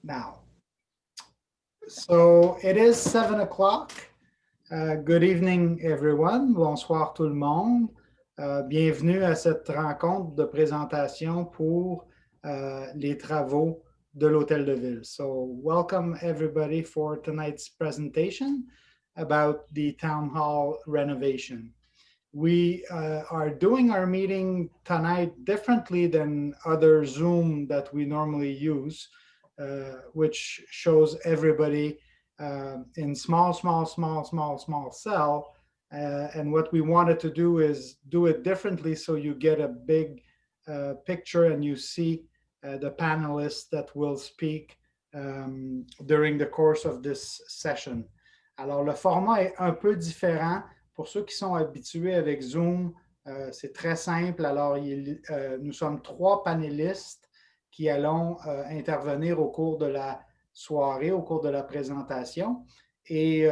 now. So it is 7 o'clock. Good evening, everyone. Bonsoir tout le monde. Bienvenue à cette rencontre de présentation pour les travaux de l'Hôtel de Ville. So welcome everybody for tonight's presentation about the Town Hall renovation. We are doing our meeting tonight differently than other Zoom that we normally use, which shows everybody in small cell. And what we wanted to do is do it differently so you get a big picture and you see the panelists that will speak during the course of this session. Alors, le format est un peu différent. Pour ceux qui sont habitués avec Zoom, c'est très simple. Alors, nous sommes 3 panélistes qui allons intervenir au cours de la soirée, au cours de la présentation. Et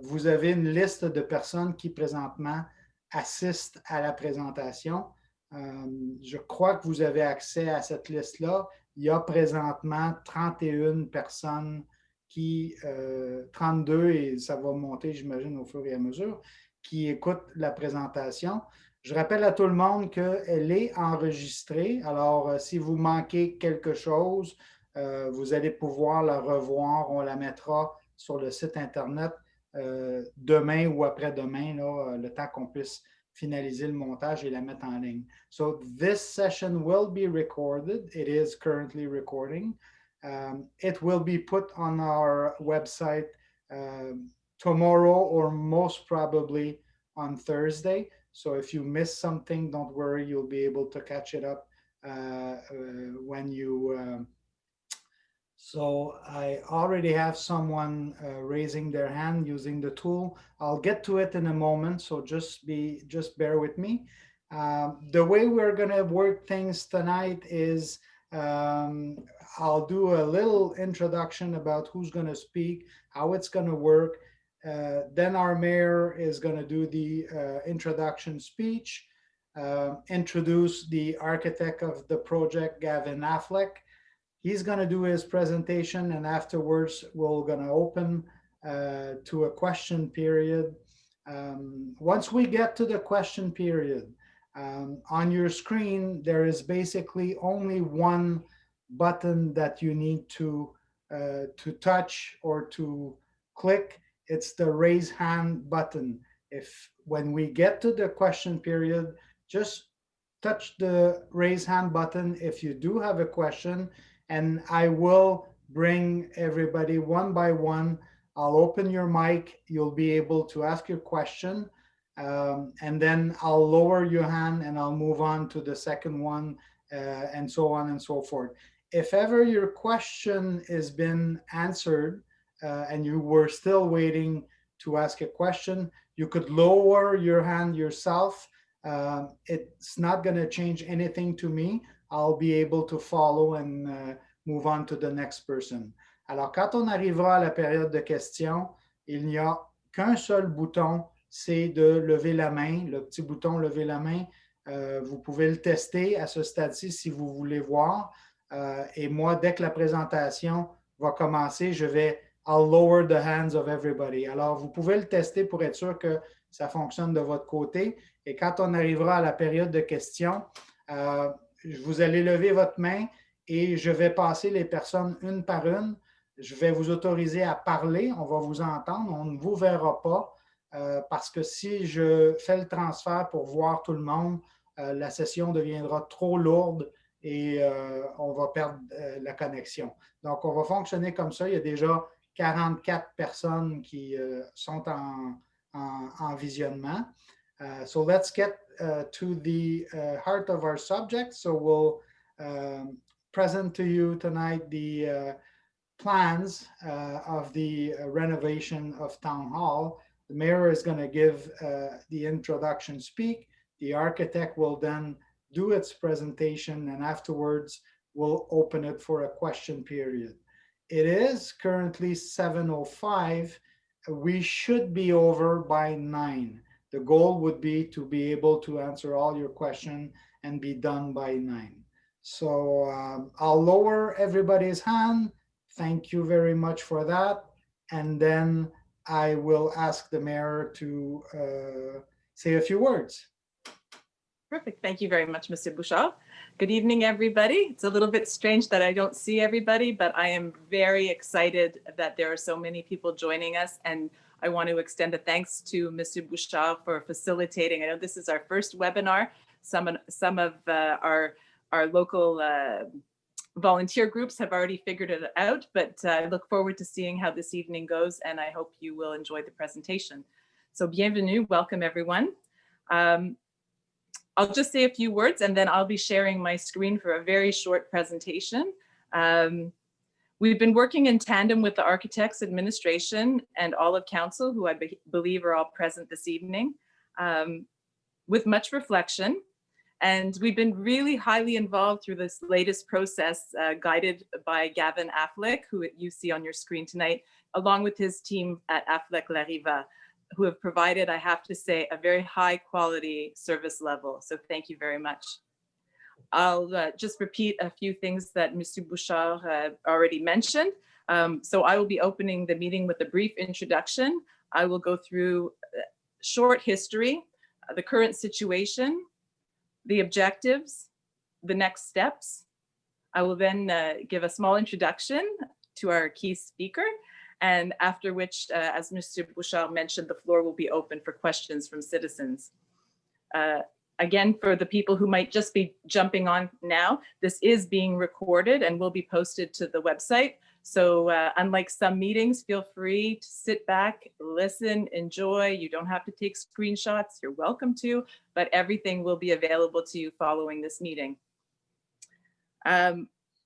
vous avez une liste de personnes qui présentement assistent à la présentation. Je crois que vous avez accès à cette liste-là. Il y a présentement 31 personnes 32, et ça va monter, j'imagine, au fur et à mesure, qui écoutent la présentation. Je rappelle à tout le monde qu'elle est enregistrée. Alors, si vous manquez quelque chose, vous allez pouvoir la revoir. On la mettra sur le site Internet demain ou après-demain, le temps qu'on puisse finaliser le montage et la mettre en ligne. So, this session will be recorded. It is currently recording. It will be put on our website tomorrow or most probably on Thursday. So if you miss something, don't worry, you'll be able to catch it up when you... So I already have someone raising their hand using the tool. I'll get to it in a moment, so just bear with me. The way we're gonna work things tonight is I'll do a little introduction about who's going to speak, how it's going to work. Then our mayor is going to do the introduction speech, introduce the architect of the project, Gavin Affleck. He's going to do his presentation, and afterwards we're going to open to a question period. Once we get to the question period, on your screen, there is basically only one button that you need to touch or to click. It's the raise hand button. When we get to the question period, just touch the raise hand button if you do have a question, and I will bring everybody one by one. I'll open your mic. You'll be able to ask your question. And then I'll lower your hand and I'll move on to the second one, and so on and so forth. If ever your question has been answered and you were still waiting to ask a question, you could lower your hand yourself. It's not going to change anything to me. I'll be able to follow and move on to the next person. Alors, quand on arrivera à la période de questions, il n'y a qu'un seul bouton, c'est de lever la main, le petit bouton lever la main. Vous pouvez le tester à ce stade-ci si vous voulez voir. Et moi, dès que la présentation va commencer, I'll lower the hands of everybody. Alors, vous pouvez le tester pour être sûr que ça fonctionne de votre côté. Et quand on arrivera à la période de questions, vous allez lever votre main et je vais passer les personnes une par une. Je vais vous autoriser à parler. On va vous entendre. On ne vous verra pas. Parce que si je fais le transfert pour voir tout le monde, la session deviendra trop lourde et on va perdre la connexion. Donc, on va fonctionner comme ça. Il y a déjà 44 personnes qui sont en visionnement. So let's get to the heart of our subject. So we'll present to you tonight the plans of the renovation of Town Hall. The mayor is going to give the introduction speak. The architect will then do its presentation, and afterwards we'll open it for a question period. It is currently 7:05. We should be over by 9. The goal would be to be able to answer all your questions and be done by 9. So I'll lower everybody's hand. Thank you very much for that. And then I will ask the mayor to say a few words. Perfect. Thank you very much, Mr. Bouchard. Good evening, everybody. It's a little bit strange that I don't see everybody, but I am very excited that there are so many people joining us. And I want to extend a thanks to Mr. Bouchard for facilitating. I know this is our first webinar. Some of our local volunteer groups have already figured it out, but I look forward to seeing how this evening goes, and I hope you will enjoy the presentation. So bienvenue, welcome everyone. I'll just say a few words and then I'll be sharing my screen for a very short presentation. We've been working in tandem with the architects, administration, and all of council, who I believe are all present this evening, with much reflection. And we've been really highly involved through this latest process, guided by Gavin Affleck, who you see on your screen tonight, along with his team at Affleck La Riva, who have provided, I have to say, a very high quality service level. So thank you very much. I'll just repeat a few things that Mr. Bouchard already mentioned. So I will be opening the meeting with a brief introduction. I will go through short history, the current situation, the objectives, the next steps. I will then give a small introduction to our key speaker, and after which, as Mr. Bouchard mentioned, the floor will be open for questions from citizens. Again, for the people who might just be jumping on now, this is being recorded and will be posted to the website. So unlike some meetings, feel free to sit back, listen, enjoy. You don't have to take screenshots, you're welcome to, but everything will be available to you following this meeting.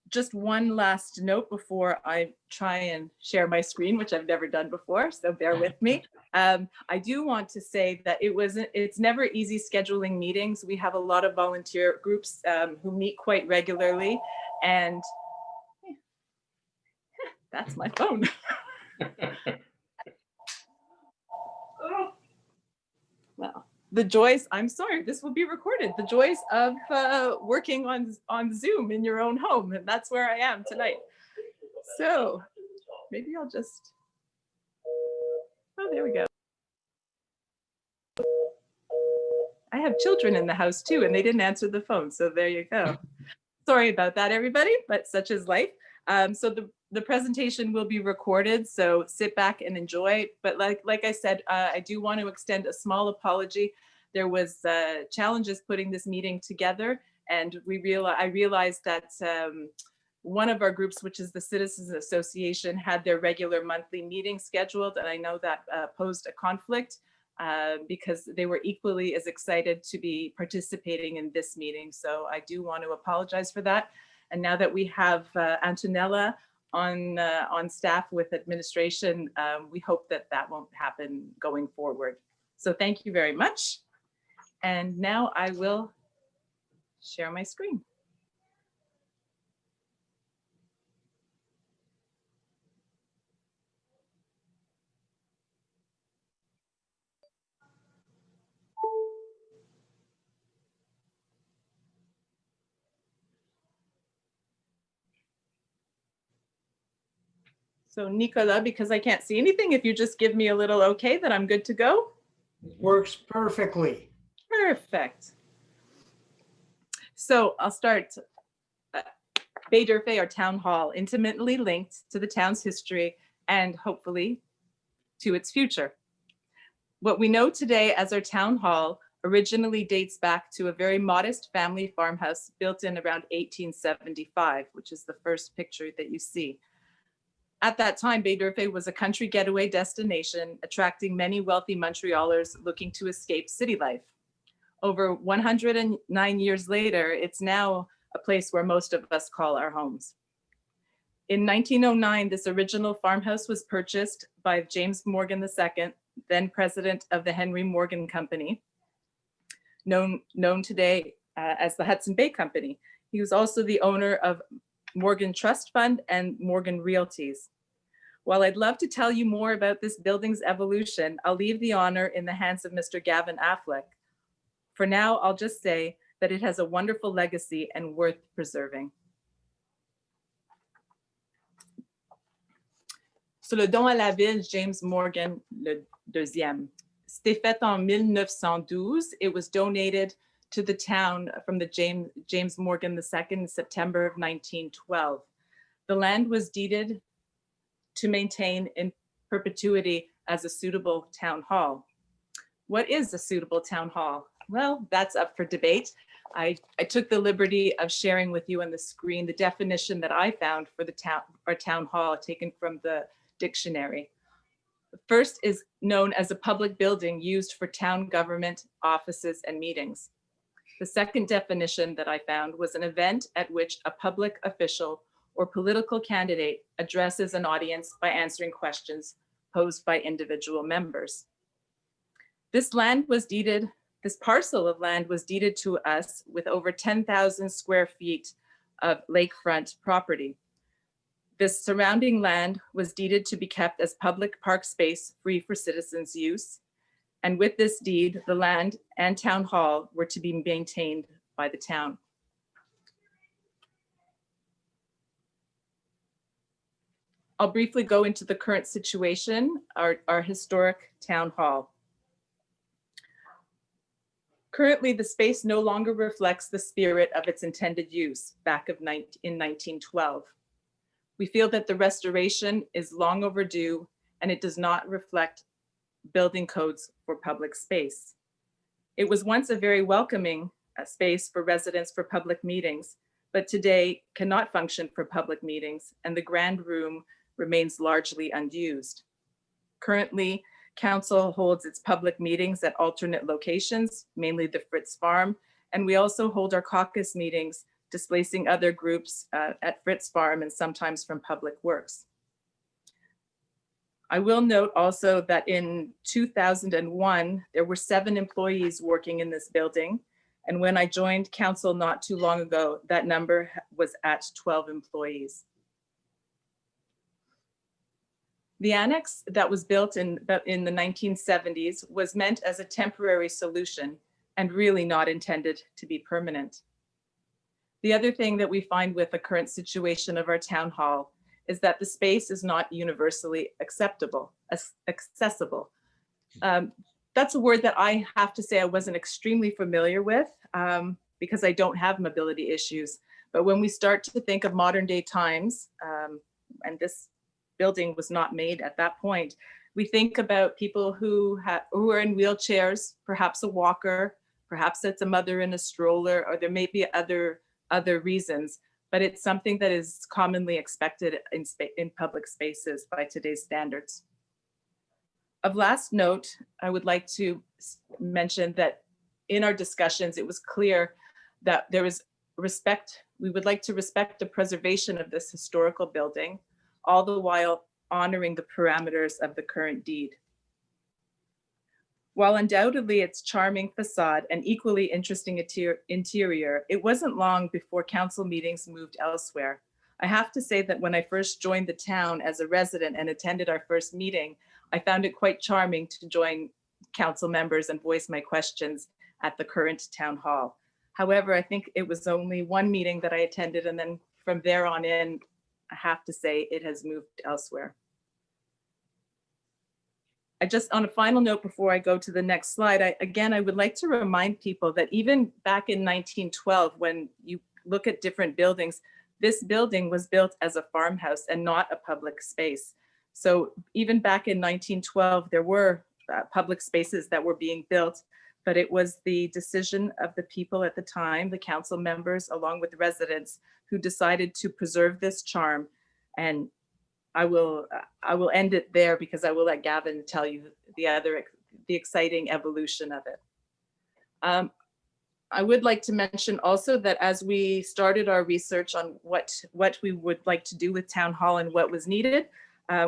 Just one last note before I try and share my screen, which I've never done before, so bear with me. I do want to say that it's never easy scheduling meetings. We have a lot of volunteer groups who meet quite regularly, and that's my phone. Well, the joys, I'm sorry, this will be recorded. The joys of working on Zoom in your own home, and that's where I am tonight. So maybe I'll just, oh, there we go. I have children in the house too, and they didn't answer the phone, so there you go. Sorry about that, everybody, but such is life. So the presentation will be recorded, so sit back and enjoy. But like I said, I do want to extend a small apology. There was challenges putting this meeting together, and I realized that one of our groups, which is the Citizens Association, had their regular monthly meeting scheduled, and I know that posed a conflict because they were equally as excited to be participating in this meeting. So I do want to apologize for that. And now that we have Antonella on staff with administration, we hope that that won't happen going forward. So thank you very much. And now I will share my screen. So Nicola, because I can't see anything, if you just give me a little okay, that I'm good to go. Works perfectly. Perfect. So I'll start. Baie-D'Urfé, our town hall, intimately linked to the town's history and hopefully to its future. What we know today as our town hall originally dates back to a very modest family farmhouse built in around 1875, which is the first picture that you see. At that time, Baie-D'Urfé was a country getaway destination, attracting many wealthy Montrealers looking to escape city life. Over 109 years later, it's now a place where most of us call our homes. In 1909, this original farmhouse was purchased by James Morgan II, then president of the Henry Morgan Company, known today as the Hudson Bay Company. He was also the owner of Morgan Trust Fund and Morgan Realties. While I'd love to tell you more about this building's evolution, I'll leave the honor in the hands of Mr. Gavin Affleck. For now, I'll just say that it has a wonderful legacy and worth preserving. sur le don à la ville, James Morgan le deuxième. C'était fait en 1912. It was donated to the town from the James Morgan II in September of 1912. The land was deeded to maintain in perpetuity as a suitable town hall. What is a suitable town hall? Well, that's up for debate. I took the liberty of sharing with you on the screen the definition that I found for the town hall taken from the dictionary. The first is known as a public building used for town government, offices, and meetings. The second definition that I found was an event at which a public official or political candidate addresses an audience by answering questions posed by individual members. This parcel of land was deeded to us with over 10,000 square feet of lakefront property. This surrounding land was deeded to be kept as public park space free for citizens' use. And with this deed, the land and town hall were to be maintained by the town. I'll briefly go into the current situation, our historic town hall. Currently, the space no longer reflects the spirit of its intended use back in 1912. We feel that the restoration is long overdue and it does not reflect building codes for public space. It was once a very welcoming space for residents for public meetings, but today cannot function for public meetings and the grand room remains largely unused. Currently, Council holds its public meetings at alternate locations, mainly the Fritz Farm, and we also hold our caucus meetings, displacing other groups at Fritz Farm and sometimes from Public Works. I will note also that in 2001, there were 7 employees working in this building, and when I joined Council not too long ago, that number was at 12 employees. The annex that was built in the 1970s was meant as a temporary solution and really not intended to be permanent. The other thing that we find with the current situation of our town hall is that the space is not universally accessible. That's a word that I have to say I wasn't extremely familiar with because I don't have mobility issues. But when we start to think of modern day times, and this building was not made at that point, we think about people who are in wheelchairs, perhaps a walker, perhaps it's a mother in a stroller, or there may be other reasons, but it's something that is commonly expected in public spaces by today's standards. Of last note, I would like to mention that in our discussions, it was clear that there is respect. We would like to respect the preservation of this historical building, all the while honoring the parameters of the current deed. While undoubtedly its charming facade and equally interesting interior, it wasn't long before council meetings moved elsewhere. I have to say that when I first joined the town as a resident and attended our first meeting, I found it quite charming to join council members and voice my questions at the current town hall. However, I think it was only one meeting that I attended, and then from there on in, I have to say it has moved elsewhere. On a final note before I go to the next slide, I would like to remind people that even back in 1912, when you look at different buildings, this building was built as a farmhouse and not a public space. So even back in 1912, there were public spaces that were being built, but it was the decision of the people at the time, the council members, along with the residents, who decided to preserve this charm. And I will end it there because I will let Gavin tell you the exciting evolution of it. I would like to mention also that as we started our research on what we would like to do with Town Hall and what was needed,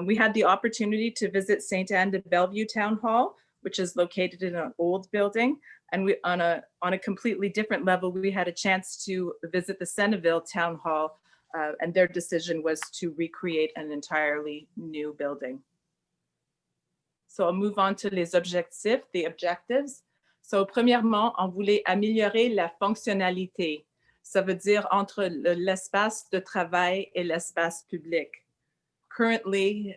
we had the opportunity to visit Sainte Anne de Bellevue Town Hall, which is located in an old building. And we, on a completely different level, we had a chance to visit the Senneville Town Hall, and their decision was to recreate an entirely new building. So I'll move on to les objectifs, the objectives. So premièrement, on voulait améliorer la fonctionnalité. Ça veut dire entre l'espace de travail et l'espace public. currently,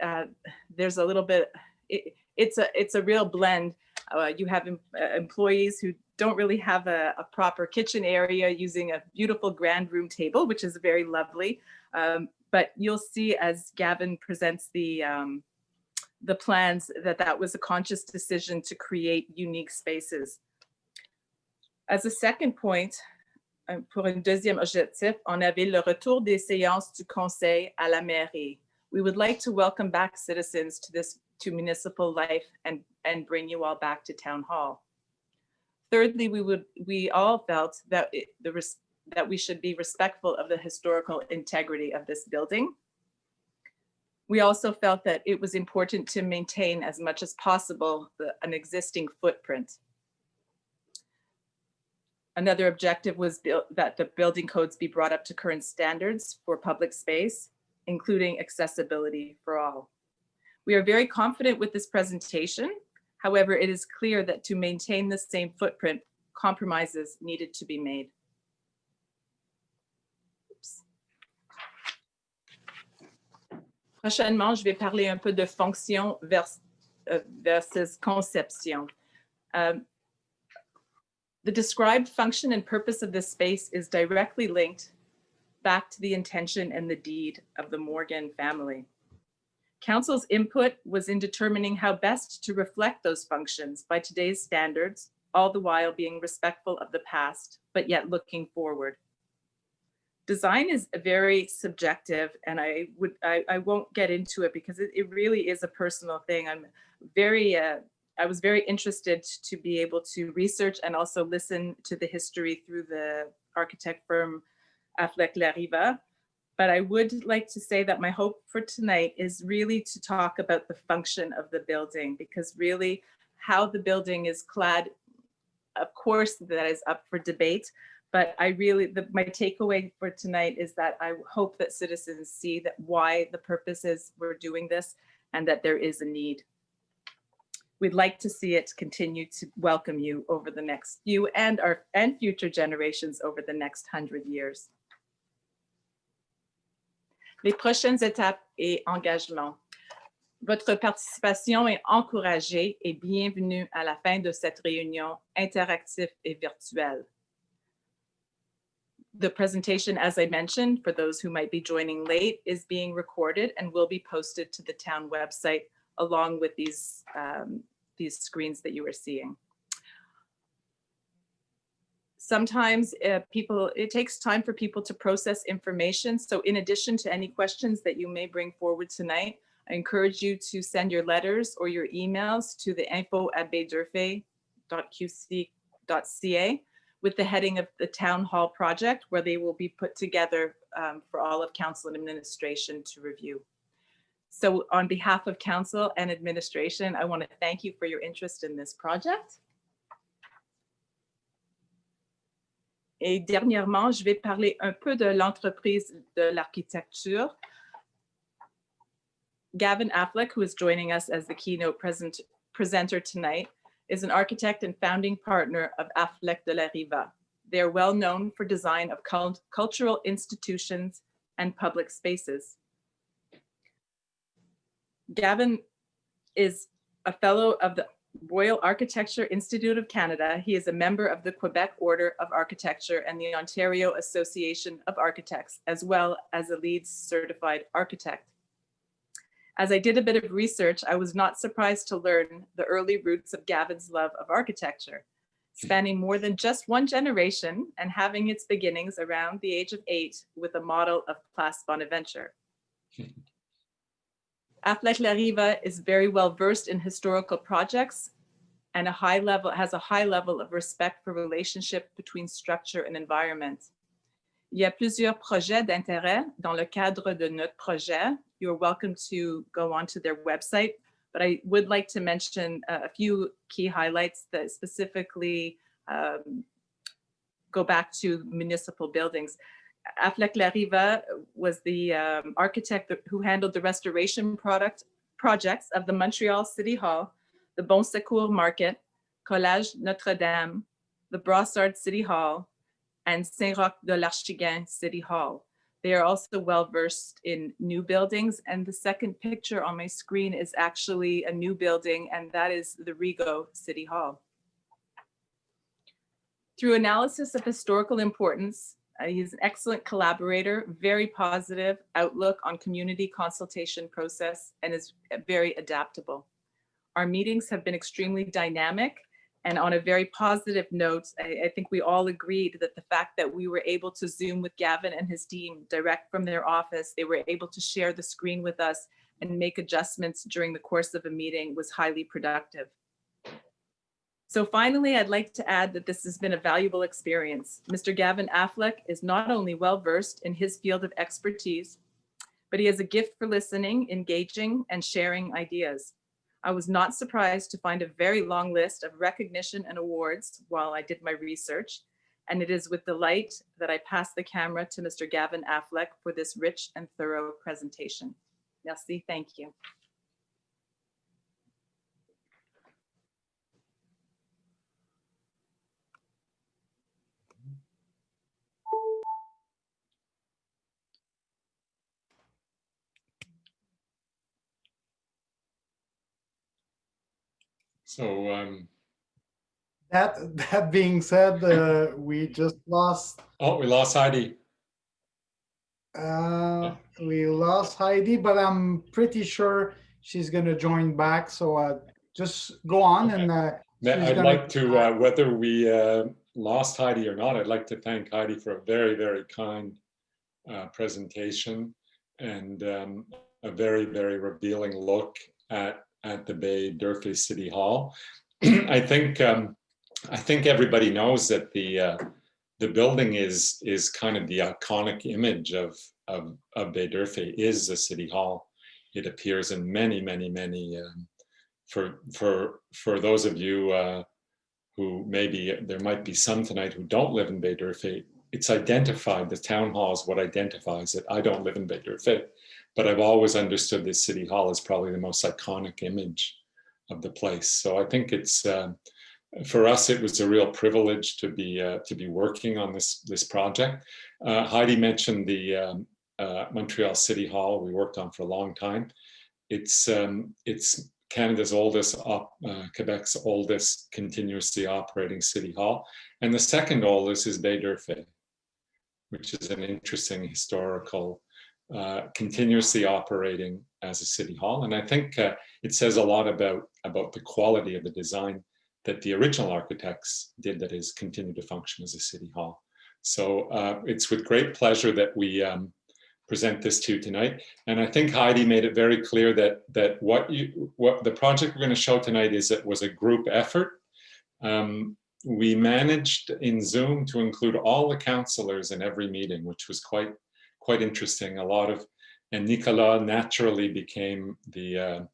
there's a little bit, it's a real blend. You have employees who don't really have a proper kitchen area, using a beautiful grand room table, which is very lovely. But you'll see as Gavin presents the plans that was a conscious decision to create unique spaces. As a second point, pour un deuxième objectif, on avait le retour des séances du conseil à la mairie. We would like to welcome back citizens to municipal life and bring you all back to town hall. Thirdly, we all felt that that we should be respectful of the historical integrity of this building. We also felt that it was important to maintain as much as possible an existing footprint. Another objective was that the building codes be brought up to current standards for public space, including accessibility for all. We are very confident with this presentation. However, it is clear that to maintain the same footprint, compromises needed to be made. Oops. Prochainement, je vais parler un peu de fonction versus conception. The described function and purpose of this space is directly linked back to the intention and the deed of the Morgan family. Council's input was in determining how best to reflect those functions by today's standards, all the while being respectful of the past, but yet looking forward. Design is very subjective, and I won't get into it because it really is a personal thing. I was very interested to be able to research and also listen to the history through the architect firm Affleck Lariva. But I would like to say that my hope for tonight is really to talk about the function of the building, because really how the building is clad, of course, that is up for debate. But my takeaway for tonight is that I hope that citizens see that why the purpose is we're doing this and that there is a need. We'd like to see it continue to welcome you over the next few and future generations over the next 100 years. Les prochaines étapes et engagements. Votre participation est encouragée et bienvenue à la fin de cette réunion interactive et virtuelle. The presentation, as I mentioned, for those who might be joining late, is being recorded and will be posted to the town website along with these screens that you are seeing. Sometimes it takes time for people to process information. So in addition to any questions that you may bring forward tonight, I encourage you to send your letters or your emails to the info@baie-d'urfé.qc.ca with the heading of the Town Hall project, where they will be put together for all of Council and Administration to review. So on behalf of Council and Administration, I want to thank you for your interest in this project. Et dernièrement, je vais parler un peu de l'entreprise de l'architecture. Gavin Affleck, who is joining us as the keynote presenter tonight, is an architect and founding partner of Affleck de la Riva. They are well known for design of cultural institutions and public spaces. Gavin is a fellow of the Royal Architecture Institute of Canada. He is a member of the Quebec Order of Architecture and the Ontario Association of Architects, as well as a LEED certified architect. As I did a bit of research, I was not surprised to learn the early roots of Gavin's love of architecture, spanning more than just one generation and having its beginnings around the age of 8 with a model of Place Bonaventure. Affleck Lariva is very well versed in historical projects and has a high level of respect for relationship between structure and environment. Il y a plusieurs projets d'intérêt dans le cadre de notre projet. You're welcome to go onto their website, but I would like to mention a few key highlights that specifically go back to municipal buildings. Affleck Lariva was the architect who handled the restoration projects of the Montreal City Hall, the Bon Secours Market, Collège Notre-Dame, the Brossard City Hall, and Saint-Roch de l'Archigan City Hall. They are also well-versed in new buildings, and the second picture on my screen is actually a new building, and that is the Rigaud City Hall. Through analysis of historical importance, he's an excellent collaborator, very positive outlook on community consultation process, and is very adaptable. Our meetings have been extremely dynamic, and on a very positive note, I think we all agreed that the fact that we were able to Zoom with Gavin and his team direct from their office, they were able to share the screen with us and make adjustments during the course of a meeting was highly productive. So finally, I'd like to add that this has been a valuable experience. Mr. Gavin Affleck is not only well-versed in his field of expertise, but he has a gift for listening, engaging, and sharing ideas. I was not surprised to find a very long list of recognition and awards while I did my research, and it is with delight that I pass the camera to Mr. Gavin Affleck for this rich and thorough presentation. Merci, thank you. So That being said, we just lost. oh, we lost Heidi. We lost Heidi, but I'm pretty sure she's going to join back. So just go on. Okay. And I'd like to, whether we lost Heidi or not, I'd like to thank Heidi for a very, very kind presentation and a very, very revealing look at the Baie-D'Urfé City Hall. I think everybody knows that the building is kind of the iconic image of Baie-D'Urfé is the City Hall. It appears in many for those of you who maybe there might be some tonight who don't live in Baie-D'Urfé, it's identified, the town hall is what identifies it. I don't live in Baie-D'Urfé, but I've always understood this City Hall is probably the most iconic image of the place. So I think it's, for us, it was a real privilege to be working on this project. Heidi mentioned the Montreal City Hall we worked on for a long time. It's Canada's oldest, Quebec's oldest continuously operating city hall. And the second oldest is Baie-D'Urfé, which is an interesting historical, continuously operating as a city hall. And I think it says a lot about the quality of the design that the original architects did that has continued to function as a city hall. So it's with great pleasure that we present this to you tonight. And I think Heidi made it very clear that what the project we're going to show tonight was a group effort. We managed in Zoom to include all the councillors in every meeting, which was quite interesting. And Nicolas naturally became the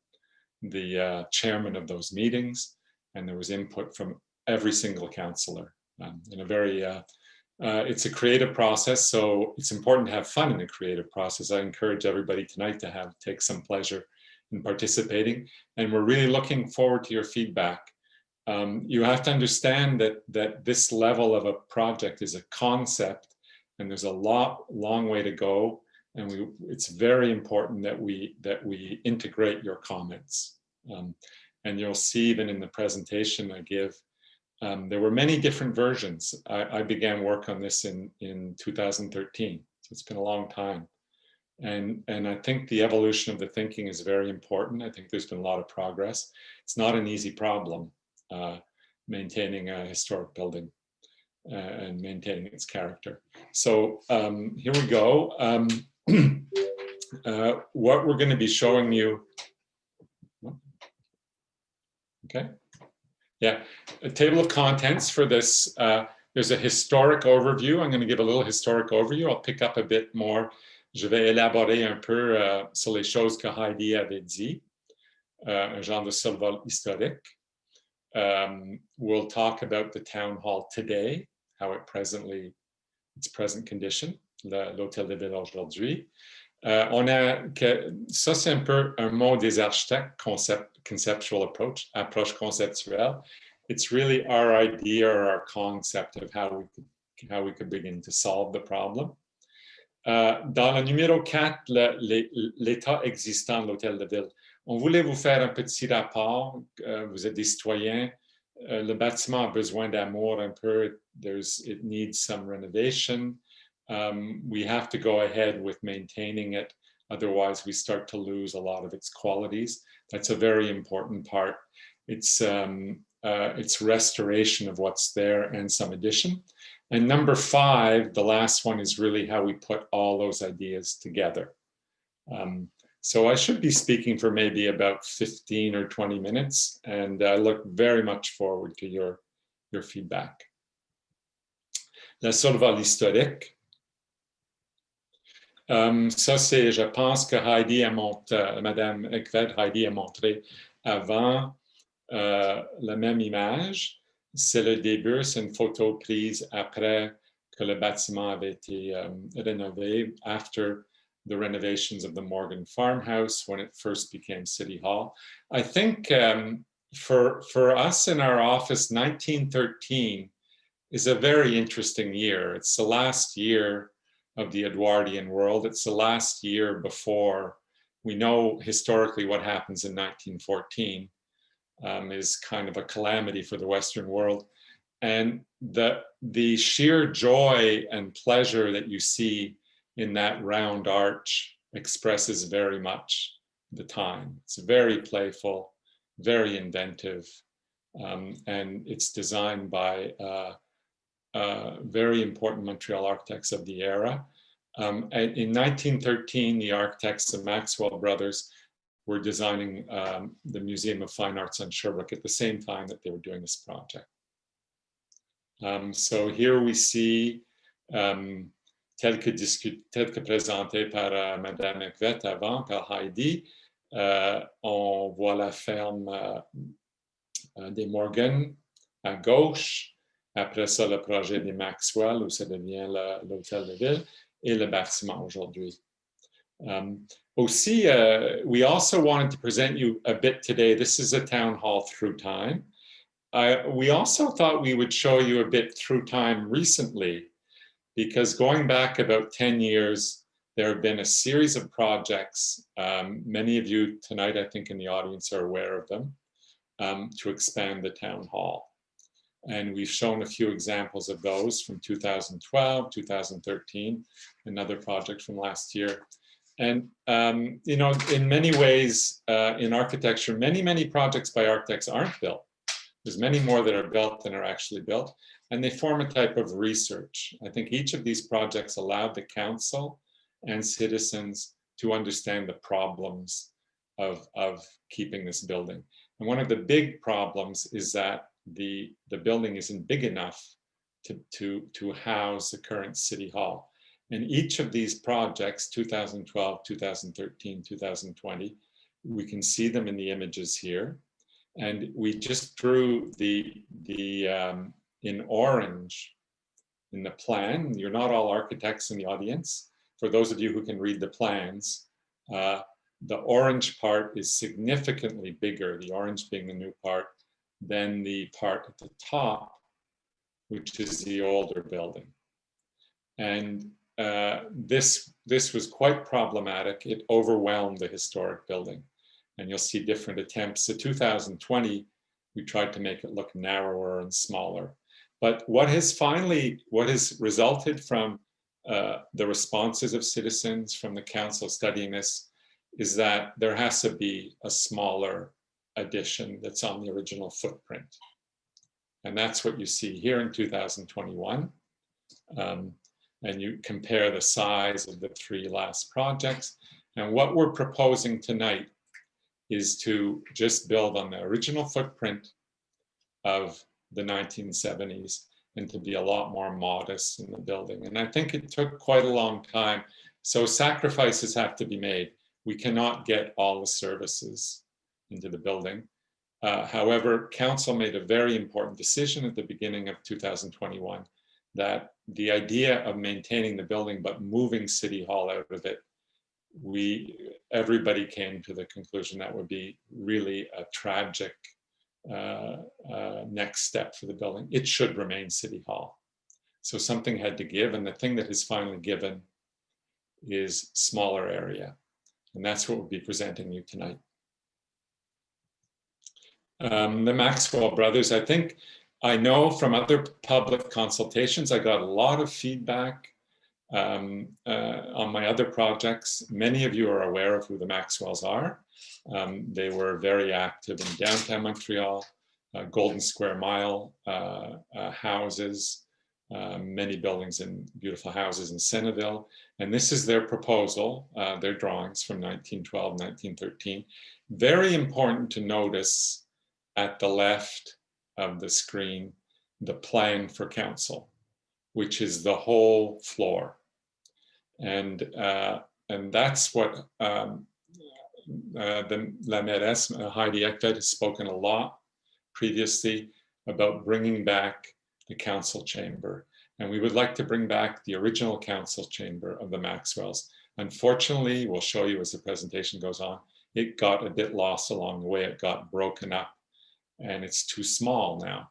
chairman of those meetings, and there was input from every single councillor in a very it's a creative process, so it's important to have fun in the creative process. I encourage everybody tonight to take some pleasure in participating, and we're really looking forward to your feedback. You have to understand that this level of a project is a concept, and there's a long way to go, and it's very important that we integrate your comments. And you'll see even in the presentation I give, there were many different versions. I began work on this in 2013, so it's been a long time. And I think the evolution of the thinking is very important. I think there's been a lot of progress. It's not an easy problem, maintaining a historic building and maintaining its character. So here we go. What we're going to be showing you, okay. Yeah, a table of contents for this. There's a historic overview. I'm going to give a little historic overview. I'll pick up a bit more. Je vais élaborer un peu sur les choses que Heidi avait dit, un genre de survol historique. We'll talk about the town hall today, how its present condition, l'hôtel de ville aujourd'hui. Ça c'est un peu un mot des architectes, conceptual approach conceptuelle. It's really our idea or our concept of how we could begin to solve the problem. Dans le numéro 4, l'état existant de l'hôtel de ville. On voulait vous faire un petit rapport. Vous êtes des citoyens. Le bâtiment a besoin d'amour un peu. It needs some renovation. We have to go ahead with maintaining it. Otherwise, we start to lose a lot of its qualities. That's a very important part. It's restoration of what's there and some addition. And number 5, the last one, is really how we put all those ideas together. So I should be speaking for maybe about 15 or 20 minutes, and I look very much forward to your feedback. La survol historique. Ça, c'est, je pense que Madame Ekved, Heidi a montré avant la même image. C'est le début, c'est une photo prise après que le bâtiment avait été rénové, after the renovations of the Morgan farmhouse when it first became City Hall. I think for us in our office, 1913 is a very interesting year. It's the last year of the Edwardian world. It's the last year before we know historically what happens in 1914 is kind of a calamity for the Western world. And the sheer joy and pleasure that you see in that round arch expresses very much the time. It's very playful, very inventive, and it's designed by very important Montreal architects of the era. In 1913, the architects, the Maxwell Brothers, were designing the Museum of Fine Arts on Sherbrooke at the same time that they were doing this project. So here we see, tel que présenté par Madame Ekvet avant, par Heidi, on voit la ferme des Morgan à gauche. Après ça, le projet des Maxwell, où ça devient l'hôtel de ville, et le bâtiment aujourd'hui. We also wanted to present you a bit today. This is a town hall through time. We also thought we would show you a bit through time recently, because going back about 10 years, there have been a series of projects. Many of you tonight, I think in the audience, are aware of them, to expand the town hall. And we've shown a few examples of those from 2012, 2013, another project from last year. And, you know, in many ways, in architecture, many projects by architects aren't built. There's many more that are built than are actually built. And they form a type of research. I think each of these projects allowed the council and citizens to understand the problems of keeping this building. And one of the big problems is that the building isn't big enough to house the current City Hall. And each of these projects, 2012, 2013, 2020, we can see them in the images here. And we just drew in orange in the plan. You're not all architects in the audience. For those of you who can read the plans, the orange part is significantly bigger, the orange being the new part, than the part at the top, which is the older building. And this was quite problematic. It overwhelmed the historic building. And you'll see different attempts. So 2020, we tried to make it look narrower and smaller. But what has resulted from the responses of citizens, from the council studying this, is that there has to be a smaller addition that's on the original footprint. And that's what you see here in 2021. And you compare the size of the 3 last projects. And what we're proposing tonight is to just build on the original footprint of the 1970s and to be a lot more modest in the building. And I think it took quite a long time. So sacrifices have to be made. We cannot get all the services into the building. However, council made a very important decision at the beginning of 2021 that the idea of maintaining the building but moving City Hall out of it, everybody came to the conclusion that would be really a tragic next step for the building. It should remain City Hall. So something had to give, and the thing that has finally given is smaller area. And that's what we'll be presenting you tonight. The Maxwell Brothers, I know from other public consultations, I got a lot of feedback on my other projects. Many of you are aware of who the Maxwells are. They were very active in downtown Montreal, Golden Square Mile houses, many buildings and beautiful houses in Centerville. And this is their proposal, their drawings from 1912, 1913. Very important to notice at the left of the screen, the plan for council, which is the whole floor. And that's what la mairesse, Heidi Ekved, has spoken a lot previously about bringing back the council chamber. And we would like to bring back the original council chamber of the Maxwells. Unfortunately, we'll show you as the presentation goes on, it got a bit lost along the way. It got broken up and it's too small now.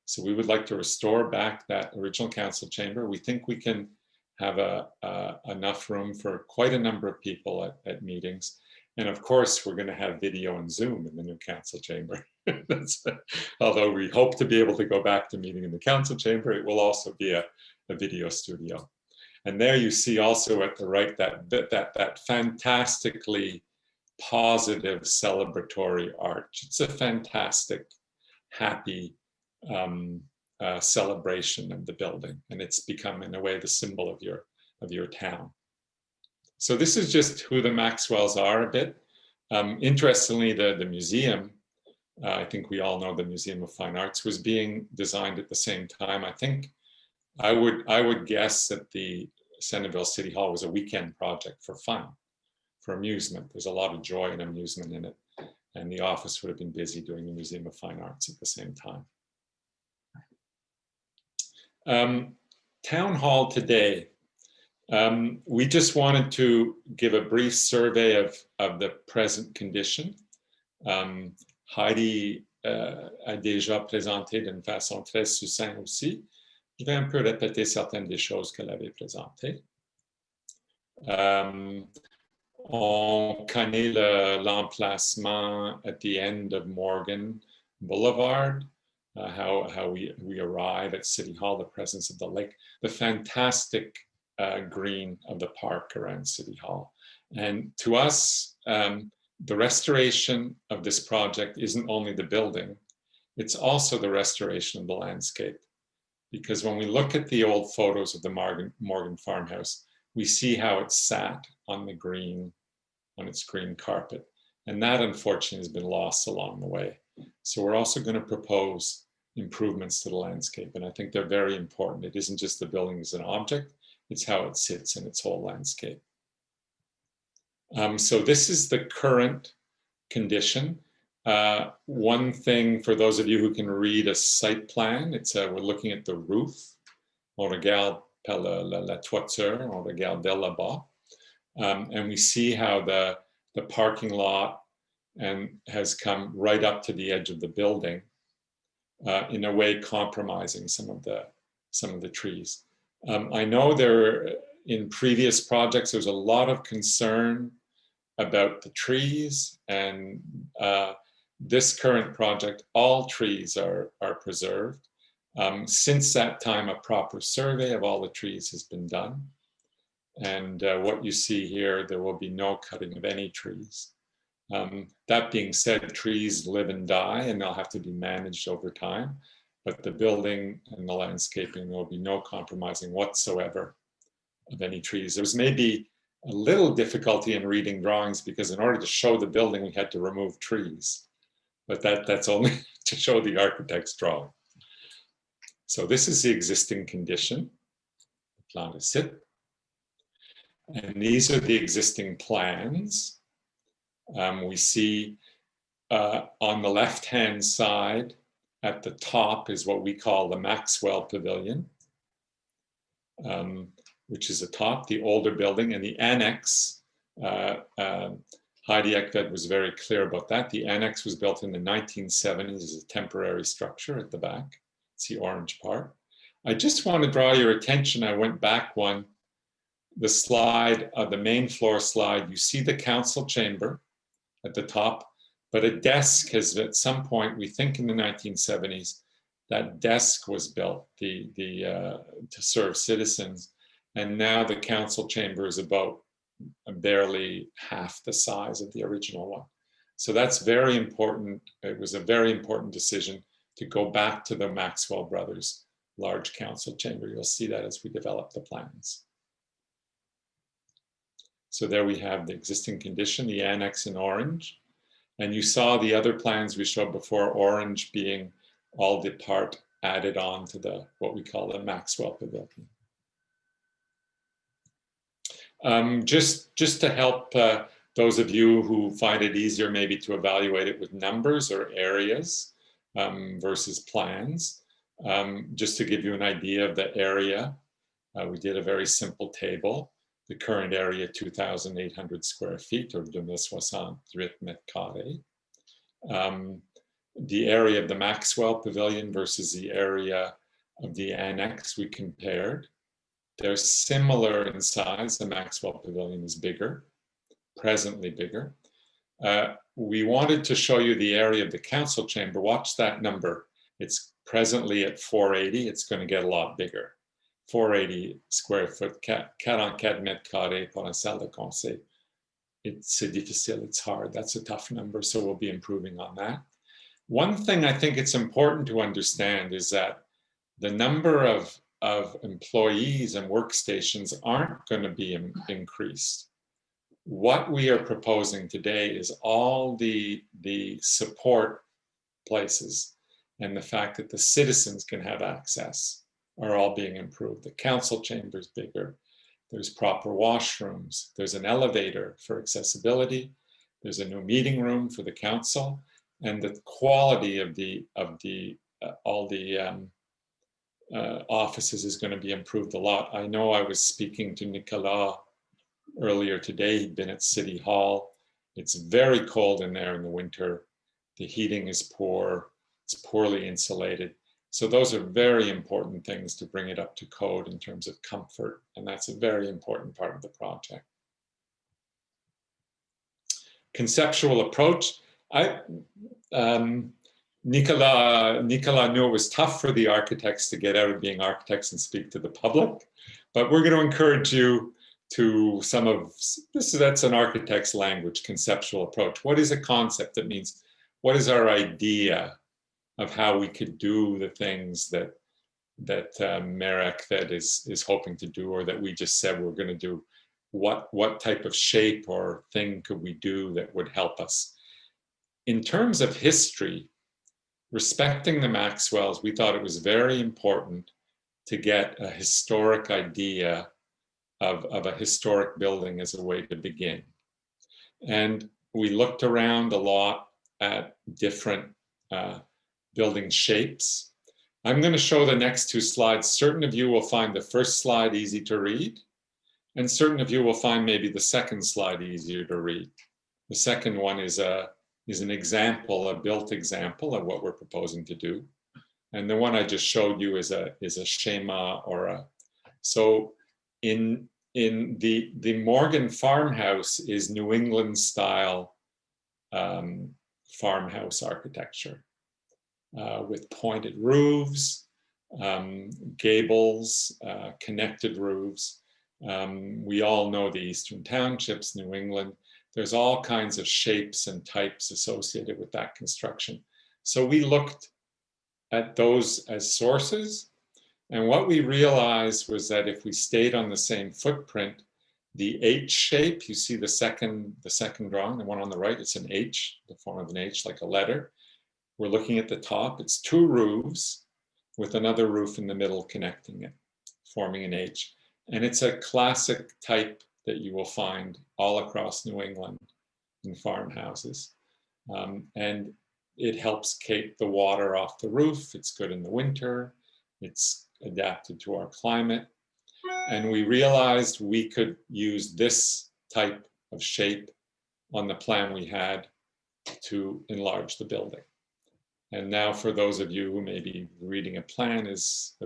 So we would like to restore back that original council chamber. We think we can have enough room for quite a number of people at meetings. And of course, we're going to have video and Zoom in the new council chamber. Although we hope to be able to go back to meeting in the council chamber, it will also be a video studio. And there you see also at the right that fantastically positive celebratory arch. It's a fantastic, happy celebration of the building, and it's become in a way the symbol of your town. So this is just who the Maxwells are a bit. Interestingly, the museum, I think we all know the Museum of Fine Arts, was being designed at the same time. I think I would guess that the Centerville City Hall was a weekend project for fun, for amusement. There's a lot of joy and amusement in it, and the office would have been busy doing the Museum of Fine Arts at the same time. Town Hall today. We just wanted to give a brief survey of the present condition. Heidi a déjà présenté d'une façon très succincte aussi. Je vais un peu répéter certaines des choses qu'elle avait présentées. On connaît l'emplacement at the end of Morgan Boulevard, how we arrive at City Hall, the presence of the lake, the fantastic green of the park around City Hall. And to us, the restoration of this project isn't only the building, it's also the restoration of the landscape. Because when we look at the old photos of the Morgan farmhouse, we see how it sat on the green, on its green carpet. And that unfortunately has been lost along the way. So we're also going to propose improvements to the landscape. And I think they're very important. It isn't just the building as an object, it's how it sits in its whole landscape. So this is the current condition. One thing for those of you who can read a site plan, it's we're looking at the roof. On regarde par la toiture, on regarde vers là-bas. And we see how the parking lot has come right up to the edge of the building, in a way compromising some of the trees. I know in previous projects, there's a lot of concern about the trees, and this current project, all trees are preserved. Since that time, a proper survey of all the trees has been done. And what you see here, there will be no cutting of any trees. That being said, trees live and die, and they'll have to be managed over time. But the building and the landscaping, there will be no compromising whatsoever of any trees. There's maybe a little difficulty in reading drawings because in order to show the building, we had to remove trees. But that's only to show the architect's drawing. So this is the existing condition. Plan de site. And these are the existing plans. We see on the left-hand side at the top is what we call the Maxwell Pavilion, which is the top, the older building, and the annex. Heidi Ekved was very clear about that. The annex was built in the 1970s as a temporary structure at the back. It's the orange part. I just want to draw your attention. I went back one the slide, the main floor slide, you see the council chamber at the top, but a desk has, at some point, we think in the 1970s, that desk was built to serve citizens. And now the council chamber is about barely half the size of the original one. So that's very important. It was a very important decision to go back to the Maxwell Brothers large council chamber. You'll see that as we develop the plans. So there we have the existing condition, the annex in orange. And you saw the other plans we showed before, orange being all the part added on to the what we call the Maxwell Pavilion. Just to help those of you who find it easier maybe to evaluate it with numbers or areas versus plans, just to give you an idea of the area, we did a very simple table. The current area, 2,800 square feet, or 2068 mètres carrés. The area of the Maxwell Pavilion versus the area of the annex we compared. They're similar in size. The Maxwell Pavilion is bigger, presently bigger. We wanted to show you the area of the council chamber. Watch that number. It's presently at 480. It's going to get a lot bigger. 480 square foot, 44 mètres carrés pour une salle de conseil. C'est difficile, it's hard. That's a tough number, so we'll be improving on that. One thing I think it's important to understand is that the number of employees and workstations aren't going to be increased. What we are proposing today is all the support places and the fact that the citizens can have access are all being improved. The council chamber is bigger. There's proper washrooms. There's an elevator for accessibility. There's a new meeting room for the council, and the quality of all the offices is going to be improved a lot. I know I was speaking to Nicolas earlier today. He'd been at City Hall. It's very cold in there in the winter. The heating is poor. It's poorly insulated. So those are very important things to bring it up to code in terms of comfort, and that's a very important part of the project. Conceptual approach. Nicolas knew it was tough for the architects to get out of being architects and speak to the public, but we're going to encourage you to that's an architect's language, conceptual approach. What is a concept? That means, what is our idea of how we could do the things that Marek is hoping to do, or that we just said we're going to do? What type of shape or thing could we do that would help us? In terms of history, respecting the Maxwells, we thought it was very important to get a historic idea of a historic building as a way to begin. And we looked around a lot at different building shapes. I'm going to show the next two slides. Certain of you will find the first slide easy to read, and certain of you will find maybe the second slide easier to read. The second one is an example, a built example of what we're proposing to do. And the one I just showed you is a schema so in the Morgan farmhouse is New England style farmhouse architecture. With pointed roofs, gables, connected roofs. We all know the Eastern Townships, New England. There's all kinds of shapes and types associated with that construction. So we looked at those as sources, and what we realized was that if we stayed on the same footprint, the H shape, you see the second drawing, the one on the right, it's an H, the form of an H, like a letter. We're looking at the top, it's two roofs with another roof in the middle connecting it, forming an H. And it's a classic type that you will find all across New England in farmhouses. And it helps keep the water off the roof. It's good in the winter. It's adapted to our climate. And we realized we could use this type of shape on the plan we had to enlarge the building. And now for those of you who maybe reading a plan is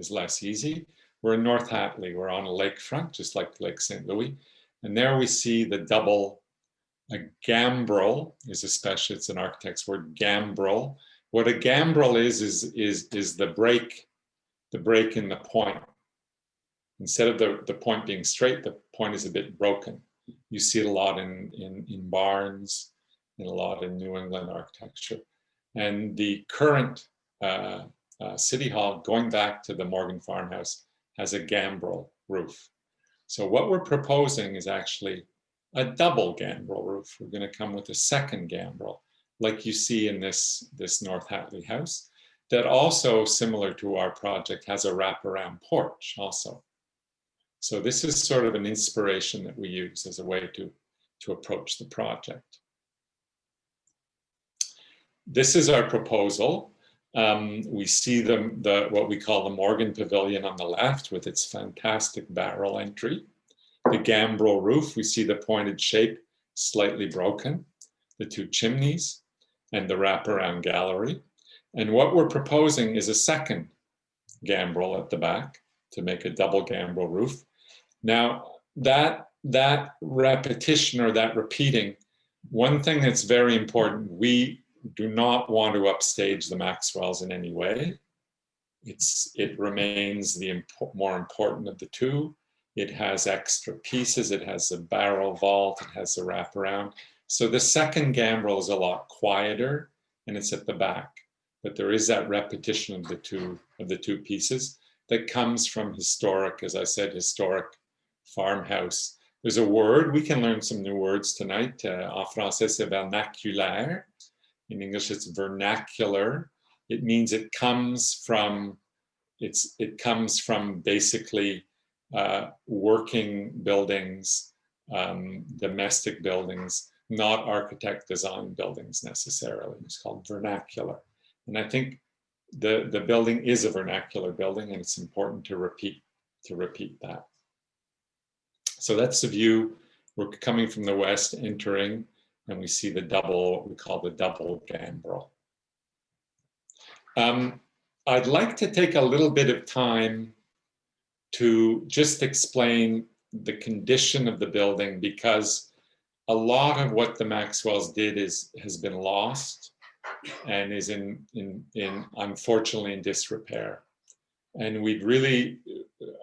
less easy, We're in North Hatley. We're on a lakefront, just like Lake St. Louis. And there we see the double, a gambrel is especially, it's an architect's word, gambrel. What a gambrel is the break in the point. Instead of the point being straight, the point is a bit broken. You see it a lot in barns, and a lot in New England architecture. And the current City Hall, going back to the Morgan Farmhouse, has a gambrel roof. So what we're proposing is actually a double gambrel roof. We're going to come with a second gambrel, like you see in this North Hatley house, that also, similar to our project, has a wraparound porch also. So this is sort of an inspiration that we use as a way to approach the project. This is our proposal. We see what we call the Morgan Pavilion on the left with its fantastic barrel entry. The gambrel roof, we see the pointed shape slightly broken, the two chimneys, and the wraparound gallery. And what we're proposing is a second gambrel at the back to make a double gambrel roof. Now, that repetition or that repeating, one thing that's very important, we do not want to upstage the Maxwells in any way. It remains the more important of the two. It has extra pieces. It has a barrel vault. It has a wraparound. So the second gambrel is a lot quieter, and it's at the back. But there is that repetition of the two pieces that comes from historic, as I said, historic farmhouse. There's a word, we can learn some new words tonight. En français, c'est vernaculaire. In English, it's vernacular. It means it comes from basically working buildings, domestic buildings, not architect design buildings necessarily. It's called vernacular. And I think the building is a vernacular building, and it's important to repeat that. So that's the view. We're coming from the west, entering, and we see the double, what we call the double gambrel. I'd like to take a little bit of time to just explain the condition of the building, because a lot of what the Maxwells did has been lost and is unfortunately in disrepair. And we'd really,